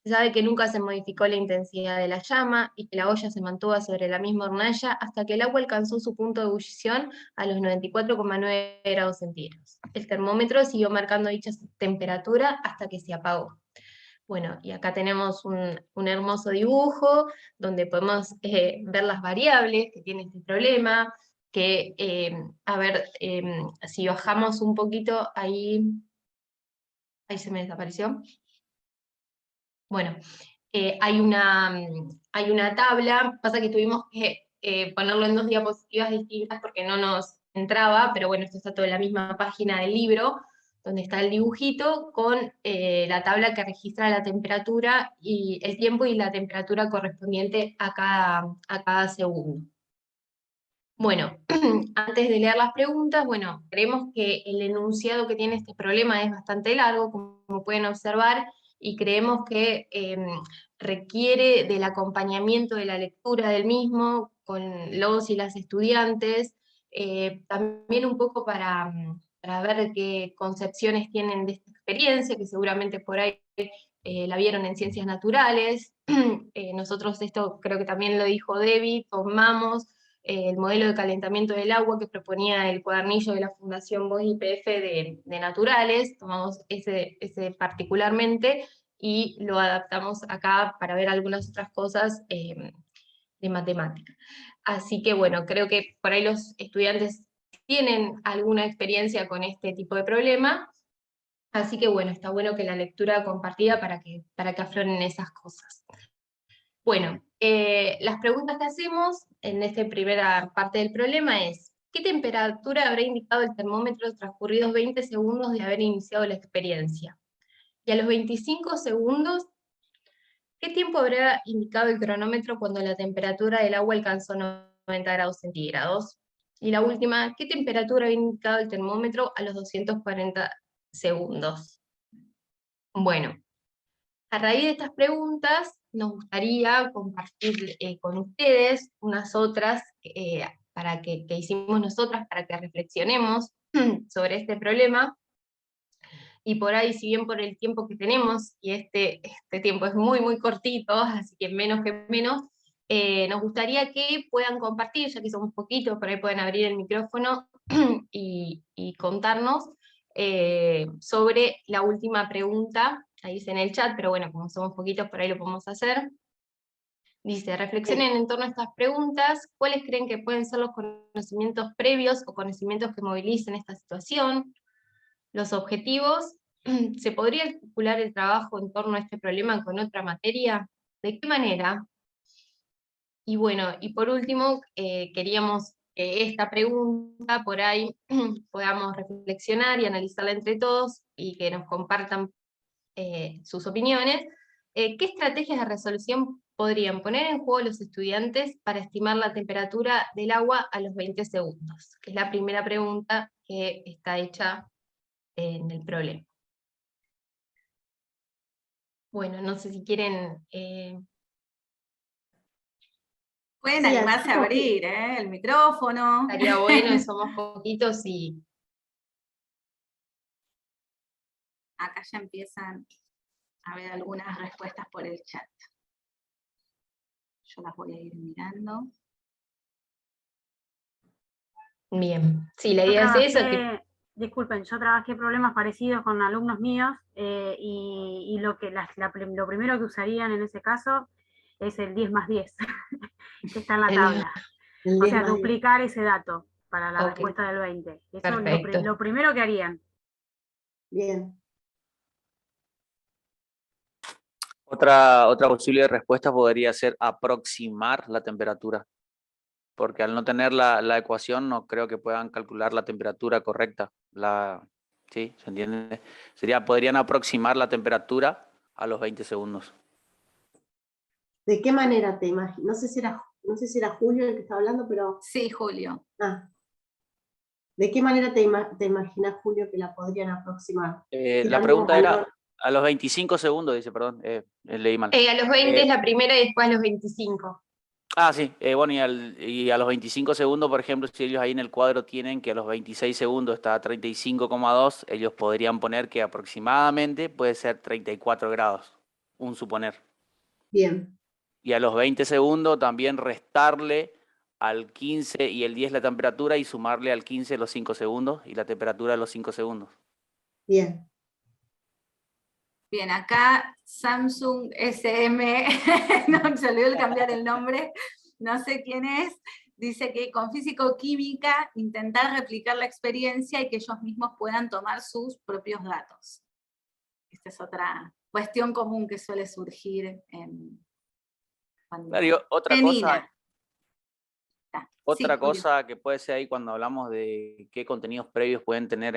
Se sabe que nunca se modificó la intensidad de la llama y que la olla se mantuvo sobre la misma hornalla hasta que el agua alcanzó su punto de ebullición a los 94,9 grados centígrados. El termómetro siguió marcando dicha temperatura hasta que se apagó. Bueno, y acá tenemos un hermoso dibujo donde podemos ver las variables que tiene este problema, que, a ver, si bajamos un poquito, ahí se me desapareció. Bueno, hay una tabla, pasa que tuvimos que ponerlo en 2 diapositivas distintas porque no nos entraba, pero bueno, esto está todo en la misma página del libro, donde está el dibujito con la tabla que registra la temperatura y el tiempo y la temperatura correspondiente a cada segundo. Bueno, antes de leer las preguntas, bueno, creemos que el enunciado que tiene este problema es bastante largo, como pueden observar, y creemos que requiere del acompañamiento de la lectura del mismo con los y las estudiantes, también un poco para ver qué concepciones tienen de esta experiencia, que seguramente por ahí la vieron en ciencias naturales. Nosotros esto creo que también lo dijo Debbie, tomamos el modelo de calentamiento del agua que proponía el cuadernillo de la Fundación Voz YPF de Naturales, tomamos ese particularmente y lo adaptamos acá para ver algunas otras cosas de matemática. Así que bueno, creo que por ahí los estudiantes tienen alguna experiencia con este tipo de problema, así que bueno, está bueno que la lectura compartida para que afloren esas cosas. Bueno, las preguntas que hacemos en esta primera parte del problema es: ¿qué temperatura habrá indicado el termómetro transcurridos 20 segundos de haber iniciado la experiencia? Y a los 25 segundos, ¿qué tiempo habrá indicado el cronómetro cuando la temperatura del agua alcanzó 90 grados centígrados? Y la última, ¿qué temperatura había indicado el termómetro a los 240 segundos? Bueno, a raíz de estas preguntas, nos gustaría compartir con ustedes unas otras para que hicimos nosotras para que reflexionemos sobre este problema. Y por ahí, si bien por el tiempo que tenemos, y este tiempo es muy, muy cortito, así que menos que menos, nos gustaría que puedan compartir, ya que somos poquitos, por ahí pueden abrir el micrófono y contarnos sobre la última pregunta. Ahí dice en el chat, pero bueno, como somos poquitos, por ahí lo podemos hacer. Dice: reflexionen en torno a estas preguntas, ¿cuáles creen que pueden ser los conocimientos previos o conocimientos que movilicen esta situación? Los objetivos: ¿se podría articular el trabajo en torno a este problema con otra materia? ¿De qué manera? Y bueno, y por último, queríamos que esta pregunta por ahí podamos reflexionar y analizarla entre todos y que nos compartan sus opiniones. ¿Qué estrategias de resolución podrían poner en juego los estudiantes para estimar la temperatura del agua a los 20 segundos? Que es la primera pregunta que está hecha en el problema. Bueno, no sé si quieren... Pueden Sí, animarse a abrir el micrófono. Estaría bueno, somos poquitos y... Acá ya empiezan a ver algunas respuestas por el chat. Yo las voy a ir mirando. Bien, sí, la idea es eso. Disculpen, yo trabajé problemas parecidos con alumnos míos y lo primero que usarían en ese caso es el 10 más 10, que está en la tabla. O sea, duplicar ese dato para la respuesta del 20. Eso es lo primero que harían. Bien. Otra posible respuesta podría ser aproximar la temperatura, porque al no tener la ecuación no creo que puedan calcular la temperatura correcta. ¿Sí? ¿Se entiende? Podrían aproximar la temperatura a los 20 segundos. ¿De qué manera te imaginas? No sé si era Julio el que estaba hablando, pero... Sí, Julio. ¿De qué manera te imaginas, Julio, que la podrían aproximar? La pregunta era a los 25 segundos, dice, perdón, leí mal. A los 20 es la primera y después a los 25. Ah, sí, bueno, y a los 25 segundos, por ejemplo, si ellos ahí en el cuadro tienen que a los 26 segundos está a 35,2, ellos podrían poner que aproximadamente puede ser 34 grados, un suponer. Bien. Y a los 20 segundos también restarle al 15 y el 10 la temperatura y sumarle al 15 los 5 segundos y la temperatura de los 5 segundos. Bien. Bien, acá Samsung SM, no, se olvidó cambiar el nombre, no sé quién es, dice que con físico-química intentar replicar la experiencia y que ellos mismos puedan tomar sus propios datos. Esta es otra cuestión común que suele surgir cuando... Claro, y otra Penina. Otra Sí, cosa que puede ser ahí cuando hablamos de qué contenidos previos pueden tener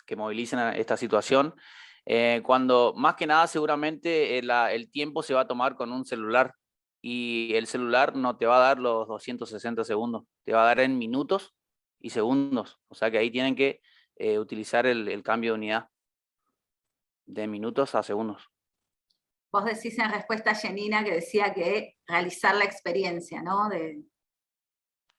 que movilicen a esta situación, cuando más que nada seguramente el tiempo se va a tomar con un celular y el celular no te va a dar los 260 segundos, te va a dar en minutos y segundos, o sea que ahí tienen que utilizar el cambio de unidad de minutos a segundos. Vos decís en respuesta a Janina que decía que realizar la experiencia, ¿no?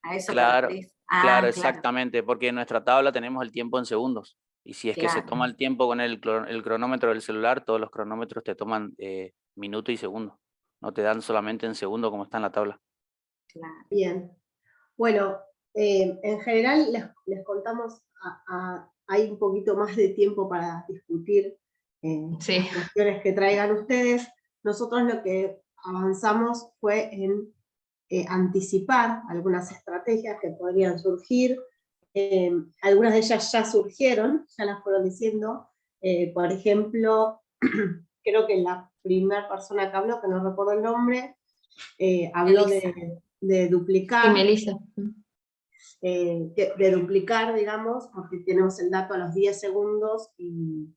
A eso Claro, te referís. claro, exactamente, porque en nuestra tabla tenemos el tiempo en segundos. Y si es que se Claro. toma el tiempo con el cronómetro del celular, todos los cronómetros te toman minuto y segundo. No te dan solamente en segundo como está en la tabla. Claro. Bien. Bueno, en general les contamos, hay un poquito más de tiempo para discutir Sí. las cuestiones que traigan ustedes. Nosotros lo que avanzamos fue en anticipar algunas estrategias que podrían surgir. Algunas de ellas ya surgieron, ya las fueron diciendo. Por ejemplo, creo que la primera persona que habló, que no recuerdo el nombre, habló de duplicar. Sí, Melissa. De duplicar, digamos, porque tenemos el dato a los 10 segundos y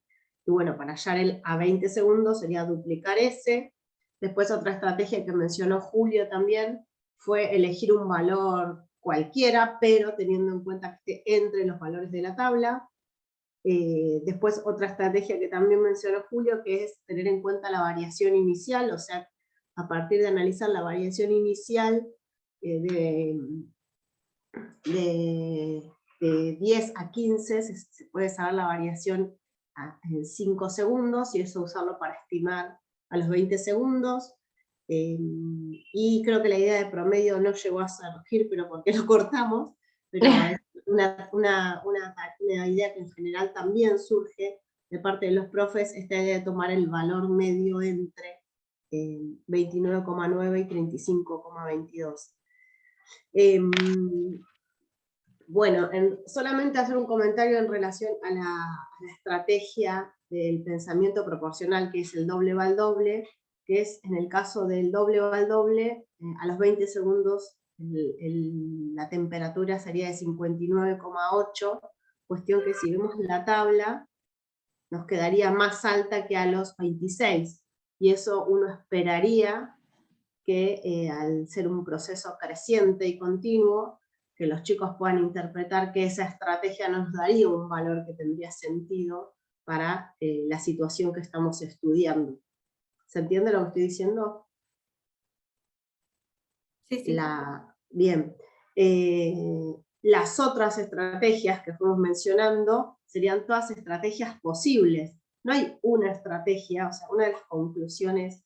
bueno, para hallar a 20 segundos sería duplicar ese. Después otra estrategia que mencionó Julio también fue elegir un valor cualquiera, pero teniendo en cuenta que esté entre los valores de la tabla. Después otra estrategia que también mencionó Julio, que es tener en cuenta la variación inicial, o sea, a partir de analizar la variación inicial de 10 a 15, se puede saber la variación en 5 segundos, y eso usarlo para estimar a los 20 segundos. Y creo que la idea de promedio no llegó a surgir, pero porque lo cortamos, pero es una idea que en general también surge de parte de los profes, esta idea de tomar el valor medio entre 29,9 y 35,22. Bueno, solamente hacer un comentario en relación a la estrategia del pensamiento proporcional, que es el doble va al doble, que es en el caso del doble va al doble, a los 20 segundos la temperatura sería de 59,8, cuestión que si vemos la tabla nos quedaría más alta que a los 26, y eso uno esperaría que al ser un proceso creciente y continuo, que los chicos puedan interpretar que esa estrategia nos daría un valor que tendría sentido para la situación que estamos estudiando. ¿Se entiende lo que estoy diciendo? Sí, sí. Bien. Las otras estrategias que fuimos mencionando serían todas estrategias posibles. No hay una estrategia, o sea, una de las conclusiones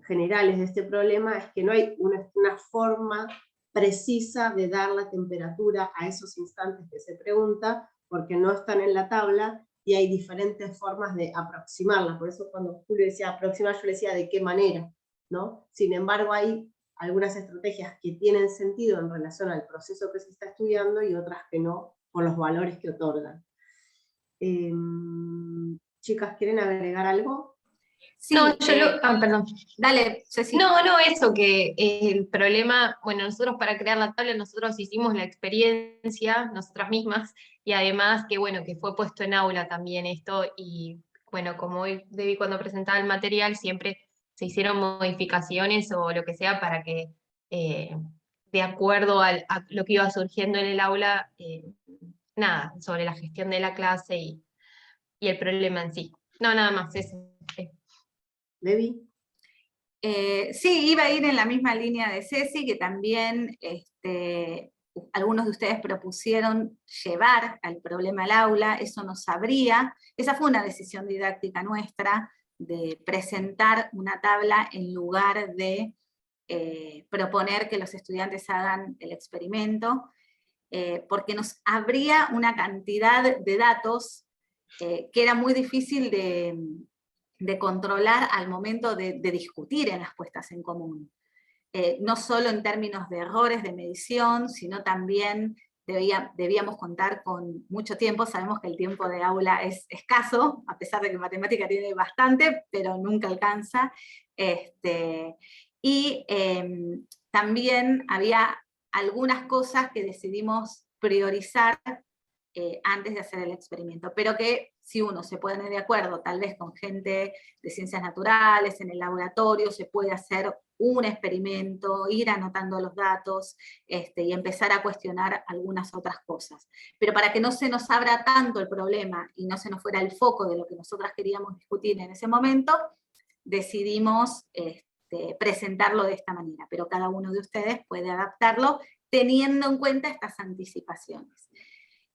generales de este problema es que no hay una forma precisa de dar la temperatura a esos instantes que se pregunta, porque no están en la tabla y hay diferentes formas de aproximarla. Por eso cuando Julio decía aproximar, yo le decía de qué manera, ¿no? Sin embargo, hay algunas estrategias que tienen sentido en relación al proceso que se está estudiando y otras que no, por los valores que otorgan. Chicas, ¿quieren agregar algo? Sí, No, perdón. Dale, Ceci. No, eso que el problema, bueno, nosotros para crear la tabla, nosotros hicimos la experiencia, nosotras mismas, y además que bueno, que fue puesto en aula también esto, y bueno, como hoy Debbie cuando presentaba el material, siempre se hicieron modificaciones o lo que sea para que, de acuerdo a lo que iba surgiendo en el aula, nada, sobre la gestión de la clase y el problema en sí. No, nada más, eso. ¿Debbie? Sí, iba a ir en la misma línea de Ceci, que también algunos de ustedes propusieron llevar al problema al aula, eso nos abría, esa fue una decisión didáctica nuestra, de presentar una tabla en lugar de proponer que los estudiantes hagan el experimento, porque nos abría una cantidad de datos que era muy difícil de controlar al momento de discutir en las puestas en común. no solo en términos de errores de medición, sino también debíamos contar con mucho tiempo. Sabemos que el tiempo de aula es escaso, a pesar de que matemática tiene bastante, pero nunca alcanza. También había algunas cosas que decidimos priorizar antes de hacer el experimento, pero que si uno se pone de acuerdo, tal vez con gente de ciencias naturales, en el laboratorio, se puede hacer un experimento, ir anotando los datos, y empezar a cuestionar algunas otras cosas. Pero para que no se nos abra tanto el problema, y no se nos fuera el foco de lo que nosotras queríamos discutir en ese momento, decidimos presentarlo de esta manera, pero cada uno de ustedes puede adaptarlo teniendo en cuenta estas anticipaciones.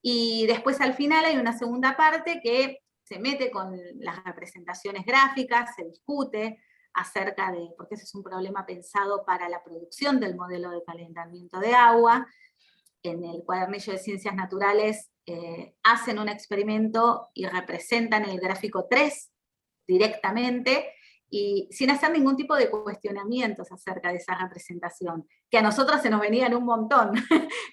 Y después al final hay una segunda parte que se mete con las representaciones gráficas, se discute acerca de, porque ese es un problema pensado para la producción del modelo de calentamiento de agua. En el cuadernillo de Ciencias Naturales hacen un experimento y representan el gráfico 3 directamente, y sin hacer ningún tipo de cuestionamientos acerca de esa representación, que a nosotros se nos venían un montón.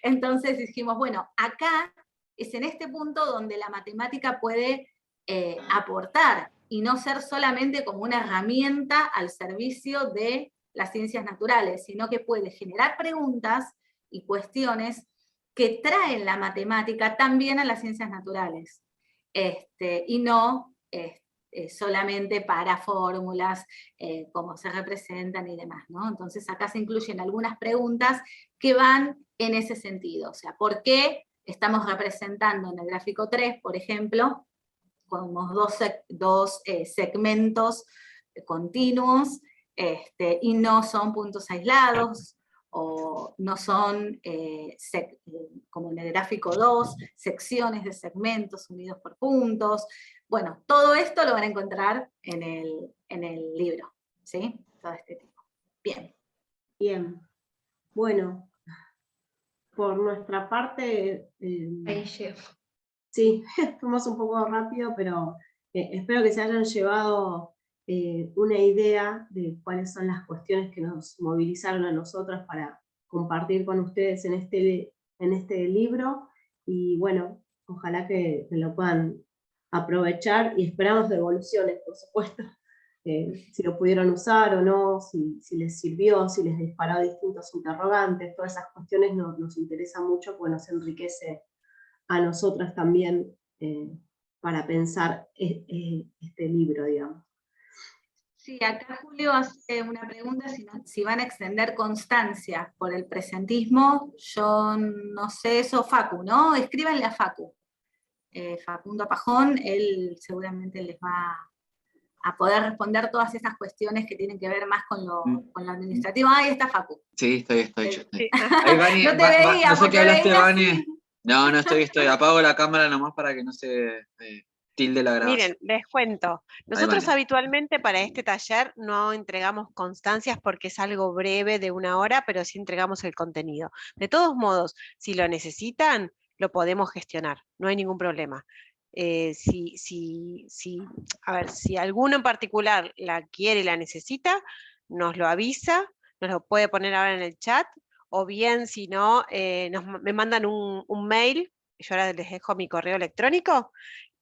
Entonces dijimos, bueno, acá es en este punto donde la matemática puede aportar, y no ser solamente como una herramienta al servicio de las ciencias naturales, sino que puede generar preguntas y cuestiones que traen la matemática también a las ciencias naturales, y no solamente para fórmulas, cómo se representan y demás, ¿no? Entonces acá se incluyen algunas preguntas que van en ese sentido. O sea, ¿por qué estamos representando en el gráfico 3, por ejemplo, como dos segmentos continuos, y no son puntos aislados, o no son, como en el gráfico 2, secciones de segmentos unidos por puntos? Bueno, todo esto lo van a encontrar en el libro, ¿sí? Todo este tipo. Bien. Bien. Bueno, por nuestra parte... Ahí llego. Sí, fuimos un poco rápido, pero espero que se hayan llevado una idea de cuáles son las cuestiones que nos movilizaron a nosotros para compartir con ustedes en este libro, y bueno, ojalá que lo puedan aprovechar, y esperamos devoluciones, por supuesto, si lo pudieron usar o no, si les sirvió, si les disparó distintos interrogantes. Todas esas cuestiones nos interesan mucho, porque nos enriquece a nosotras también para pensar este libro, digamos. Sí, acá Julio hace una pregunta, si van a extender constancia por el presentismo. Yo no sé eso, Facu, ¿no? Escríbanle a Facu. Facundo Pajón, él seguramente les va a poder responder todas esas cuestiones que tienen que ver más con lo administrativo. Ahí está Facu. Sí, estoy. Sí. Ahí, Vani, No te veía, no sé porque qué hablaste, veía Vani. así. No, estoy. Apago la cámara nomás para que no se tilde la grabación. Miren, les cuento. Nosotros habitualmente para este taller no entregamos constancias porque es algo breve de 1 hora, pero sí entregamos el contenido. De todos modos, si lo necesitan, lo podemos gestionar, no hay ningún problema. A ver, si alguno en particular la quiere y la necesita, nos lo avisa, nos lo puede poner ahora en el chat, o bien si no, me mandan un mail, yo ahora les dejo mi correo electrónico,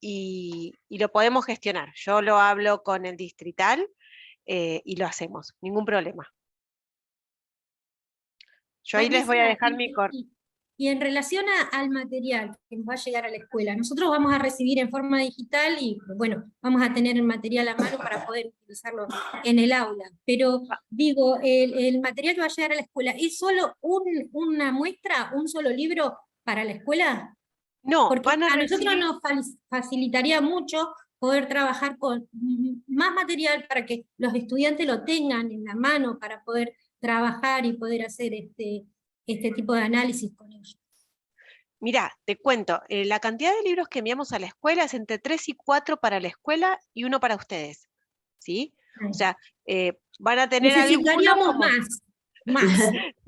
y lo podemos gestionar. Yo lo hablo con el distrital y lo hacemos, ningún problema. Yo ahí les voy a dejar mi correo. Y en relación al material que nos va a llegar a la escuela, nosotros vamos a recibir en forma digital y, bueno, vamos a tener el material a mano para poder utilizarlo en el aula. Pero, digo, el material que va a llegar a la escuela, ¿es solo una muestra, un solo libro para la escuela? No, porque van a nosotros nos facilitaría mucho poder trabajar con más material para que los estudiantes lo tengan en la mano para poder trabajar y poder hacer este tipo de análisis con ellos. Mirá, te cuento, la cantidad de libros que enviamos a la escuela es entre 3 y 4 para la escuela y 1 para ustedes, ¿sí? O sea, van a tener necesitaríamos algunos más.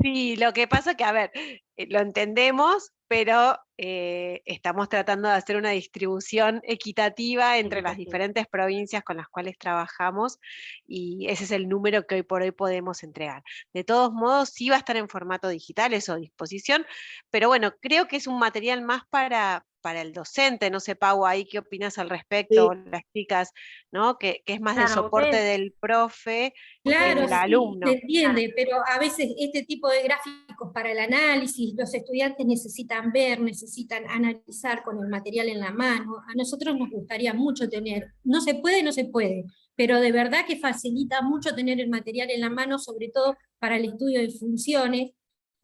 Sí, lo que pasa que, a ver, lo entendemos, pero estamos tratando de hacer una distribución equitativa entre las diferentes provincias con las cuales trabajamos y ese es el número que hoy por hoy podemos entregar. De todos modos, sí va a estar en formato digital, eso a disposición, pero bueno, creo que es un material más para el docente, no sé, Pau, ahí qué opinas al respecto, las chicas, ¿no? Que es más de Claro, soporte ustedes- del profe que Claro, del sí, alumno. se entiende, pero a veces este tipo de gráficos para el análisis, los estudiantes necesitan ver, necesitan analizar con el material en la mano. A nosotros nos gustaría mucho tener, no se puede, pero de verdad que facilita mucho tener el material en la mano, sobre todo para el estudio de funciones,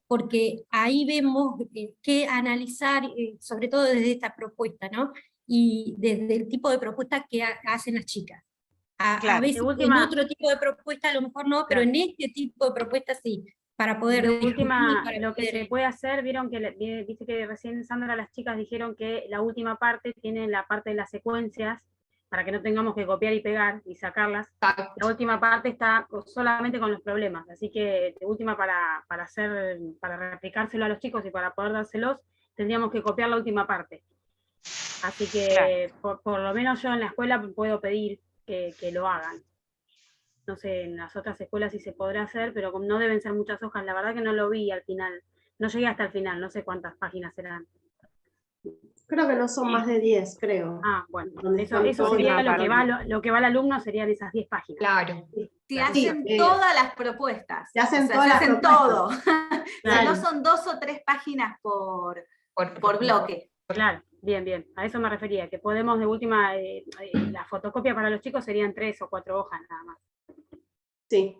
porque ahí vemos qué analizar, sobre todo desde esta propuesta, ¿no? Y desde el tipo de propuesta que hacen las chicas. A Claro. veces De en última, otro tipo de propuesta a lo mejor no, pero claro. en este tipo de propuesta sí, para poder De discutir, última, para lo que poder... se puede hacer, vieron que, viste que recién Sandra, las chicas dijeron que la última parte tiene la parte de las secuencias, para que no tengamos que copiar y pegar y sacarlas. La última parte está solamente con los problemas, así que de última para replicárselo a los chicos y para poder dárselos, tendríamos que copiar la última parte. Así que por lo menos yo en la escuela puedo pedir que lo hagan. No sé, en las otras escuelas sí se podrá hacer, pero como no deben ser muchas hojas, la verdad que no lo vi al final, no llegué hasta el final, no sé cuántas páginas serán. Creo que no son más de 10, creo. Ah, bueno, Donde eso están todos sería los lo que va al alumno, serían esas 10 páginas. Claro. Si Claro. hacen Sí, todas las propuestas, se hacen o sea, todas se las hacen propuestas. todo. Si Claro. no son 2 o 3 páginas por bloque. Claro, bien, a eso me refería, que podemos de última, la fotocopia para los chicos serían 3 o 4 hojas nada más. Sí.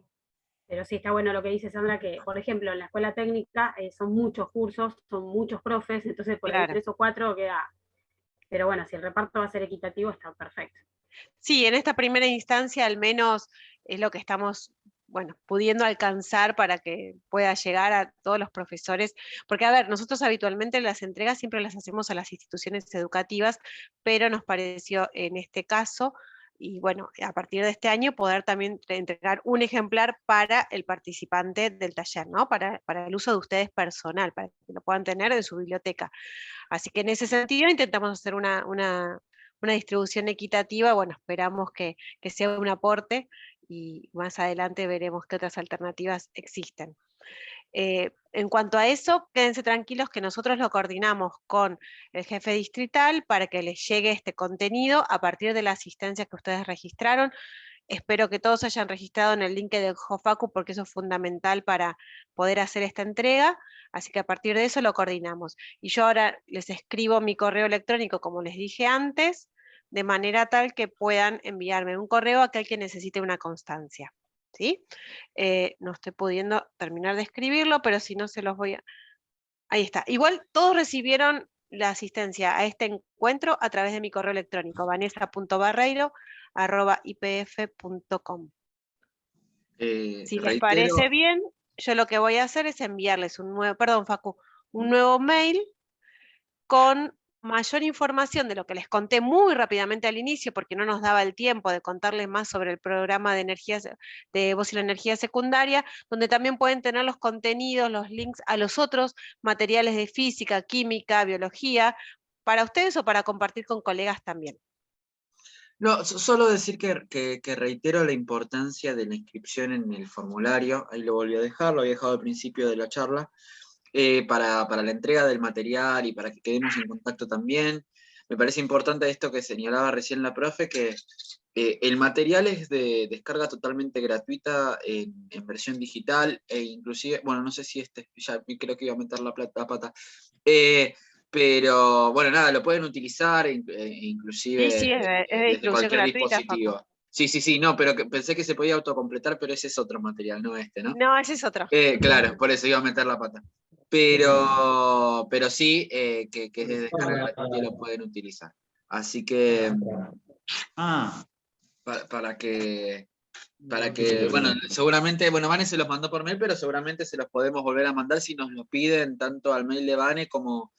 Pero sí está bueno lo que dice Sandra, que por ejemplo en la escuela técnica son muchos cursos, son muchos profes, entonces por ahí 3 o 4 queda. Pero bueno, si el reparto va a ser equitativo, está perfecto. Sí, en esta primera instancia al menos es lo que estamos, bueno, pudiendo alcanzar para que pueda llegar a todos los profesores, porque a ver, nosotros habitualmente las entregas siempre las hacemos a las instituciones educativas, pero nos pareció en este caso, y bueno, a partir de este año poder también entregar un ejemplar para el participante del taller, ¿no? Para el uso de ustedes personal, para que lo puedan tener en su biblioteca. Así que en ese sentido intentamos hacer una distribución equitativa, bueno, esperamos que sea un aporte y más adelante veremos qué otras alternativas existen. En cuanto a eso, quédense tranquilos que nosotros lo coordinamos con el jefe distrital para que les llegue este contenido a partir de la asistencia que ustedes registraron. Espero que todos hayan registrado en el link del JOFACU porque eso es fundamental para poder hacer esta entrega, así que a partir de eso lo coordinamos. Y yo ahora les escribo mi correo electrónico, como les dije antes, de manera tal que puedan enviarme un correo a aquel que necesite una constancia. ¿Sí? No estoy pudiendo terminar de escribirlo, pero si no se los voy a... Ahí está. Igual todos recibieron la asistencia a este encuentro a través de mi correo electrónico, vanessa.barreiro@ipf.com. Si les parece bien, yo lo que voy a hacer es enviarles un nuevo, perdón Facu, un nuevo mail con mayor información de lo que les conté muy rápidamente al inicio, porque no nos daba el tiempo de contarles más sobre el programa de energías de Voz y la Energía Secundaria, donde también pueden tener los contenidos, los links a los otros materiales de física, química, biología, para ustedes o para compartir con colegas también. No, solo decir que reitero la importancia de la inscripción en el formulario, ahí lo volví a dejar, lo había dejado al principio de la charla, para la entrega del material y para que quedemos en contacto también. Me parece importante esto que señalaba recién la profe, que el material es de descarga totalmente gratuita en versión digital, e inclusive, bueno, no sé si ya creo que iba a meter la pata, pero bueno, nada, lo pueden utilizar inclusive Sí, es de desde distribución cualquier gratuita, dispositivo. Facu. Sí, no, pero pensé que se podía autocompletar, pero ese es otro material, no este, ¿no? No, ese es otro. Claro, por eso iba a meter la pata. Pero sí, que es de descarga gratuita y lo pueden utilizar. Así que, para que, bueno, seguramente, bueno, Vane se los mandó por mail, pero seguramente se los podemos volver a mandar si nos lo piden, tanto al mail de Vane como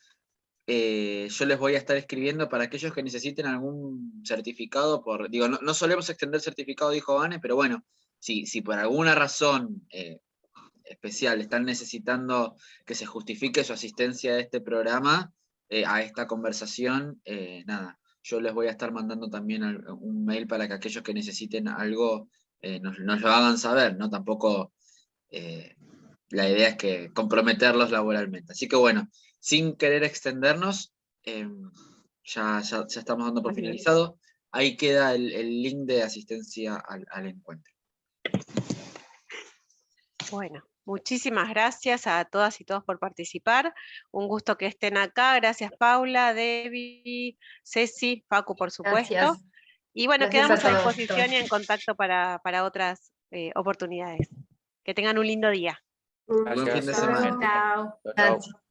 yo les voy a estar escribiendo para aquellos que necesiten algún certificado, digo, no solemos extender certificado, dijo Vane, pero bueno, si por alguna razón especial, están necesitando que se justifique su asistencia a este programa, a esta conversación, nada, yo les voy a estar mandando también un mail para que aquellos que necesiten algo nos lo hagan saber, ¿no? Tampoco la idea es que comprometerlos laboralmente. Así que bueno, sin querer extendernos, ya estamos dando por finalizado. Ahí queda el link de asistencia al encuentro. Bueno, muchísimas gracias a todas y todos por participar. Un gusto que estén acá. Gracias Paula, Debbie, Ceci, Facu, por supuesto. Gracias. Y bueno, Gracias quedamos a a todos, disposición y todas. en contacto para otras oportunidades. Que tengan un lindo día. Buen fin de Gracias. semana. Chao. Chao, chao.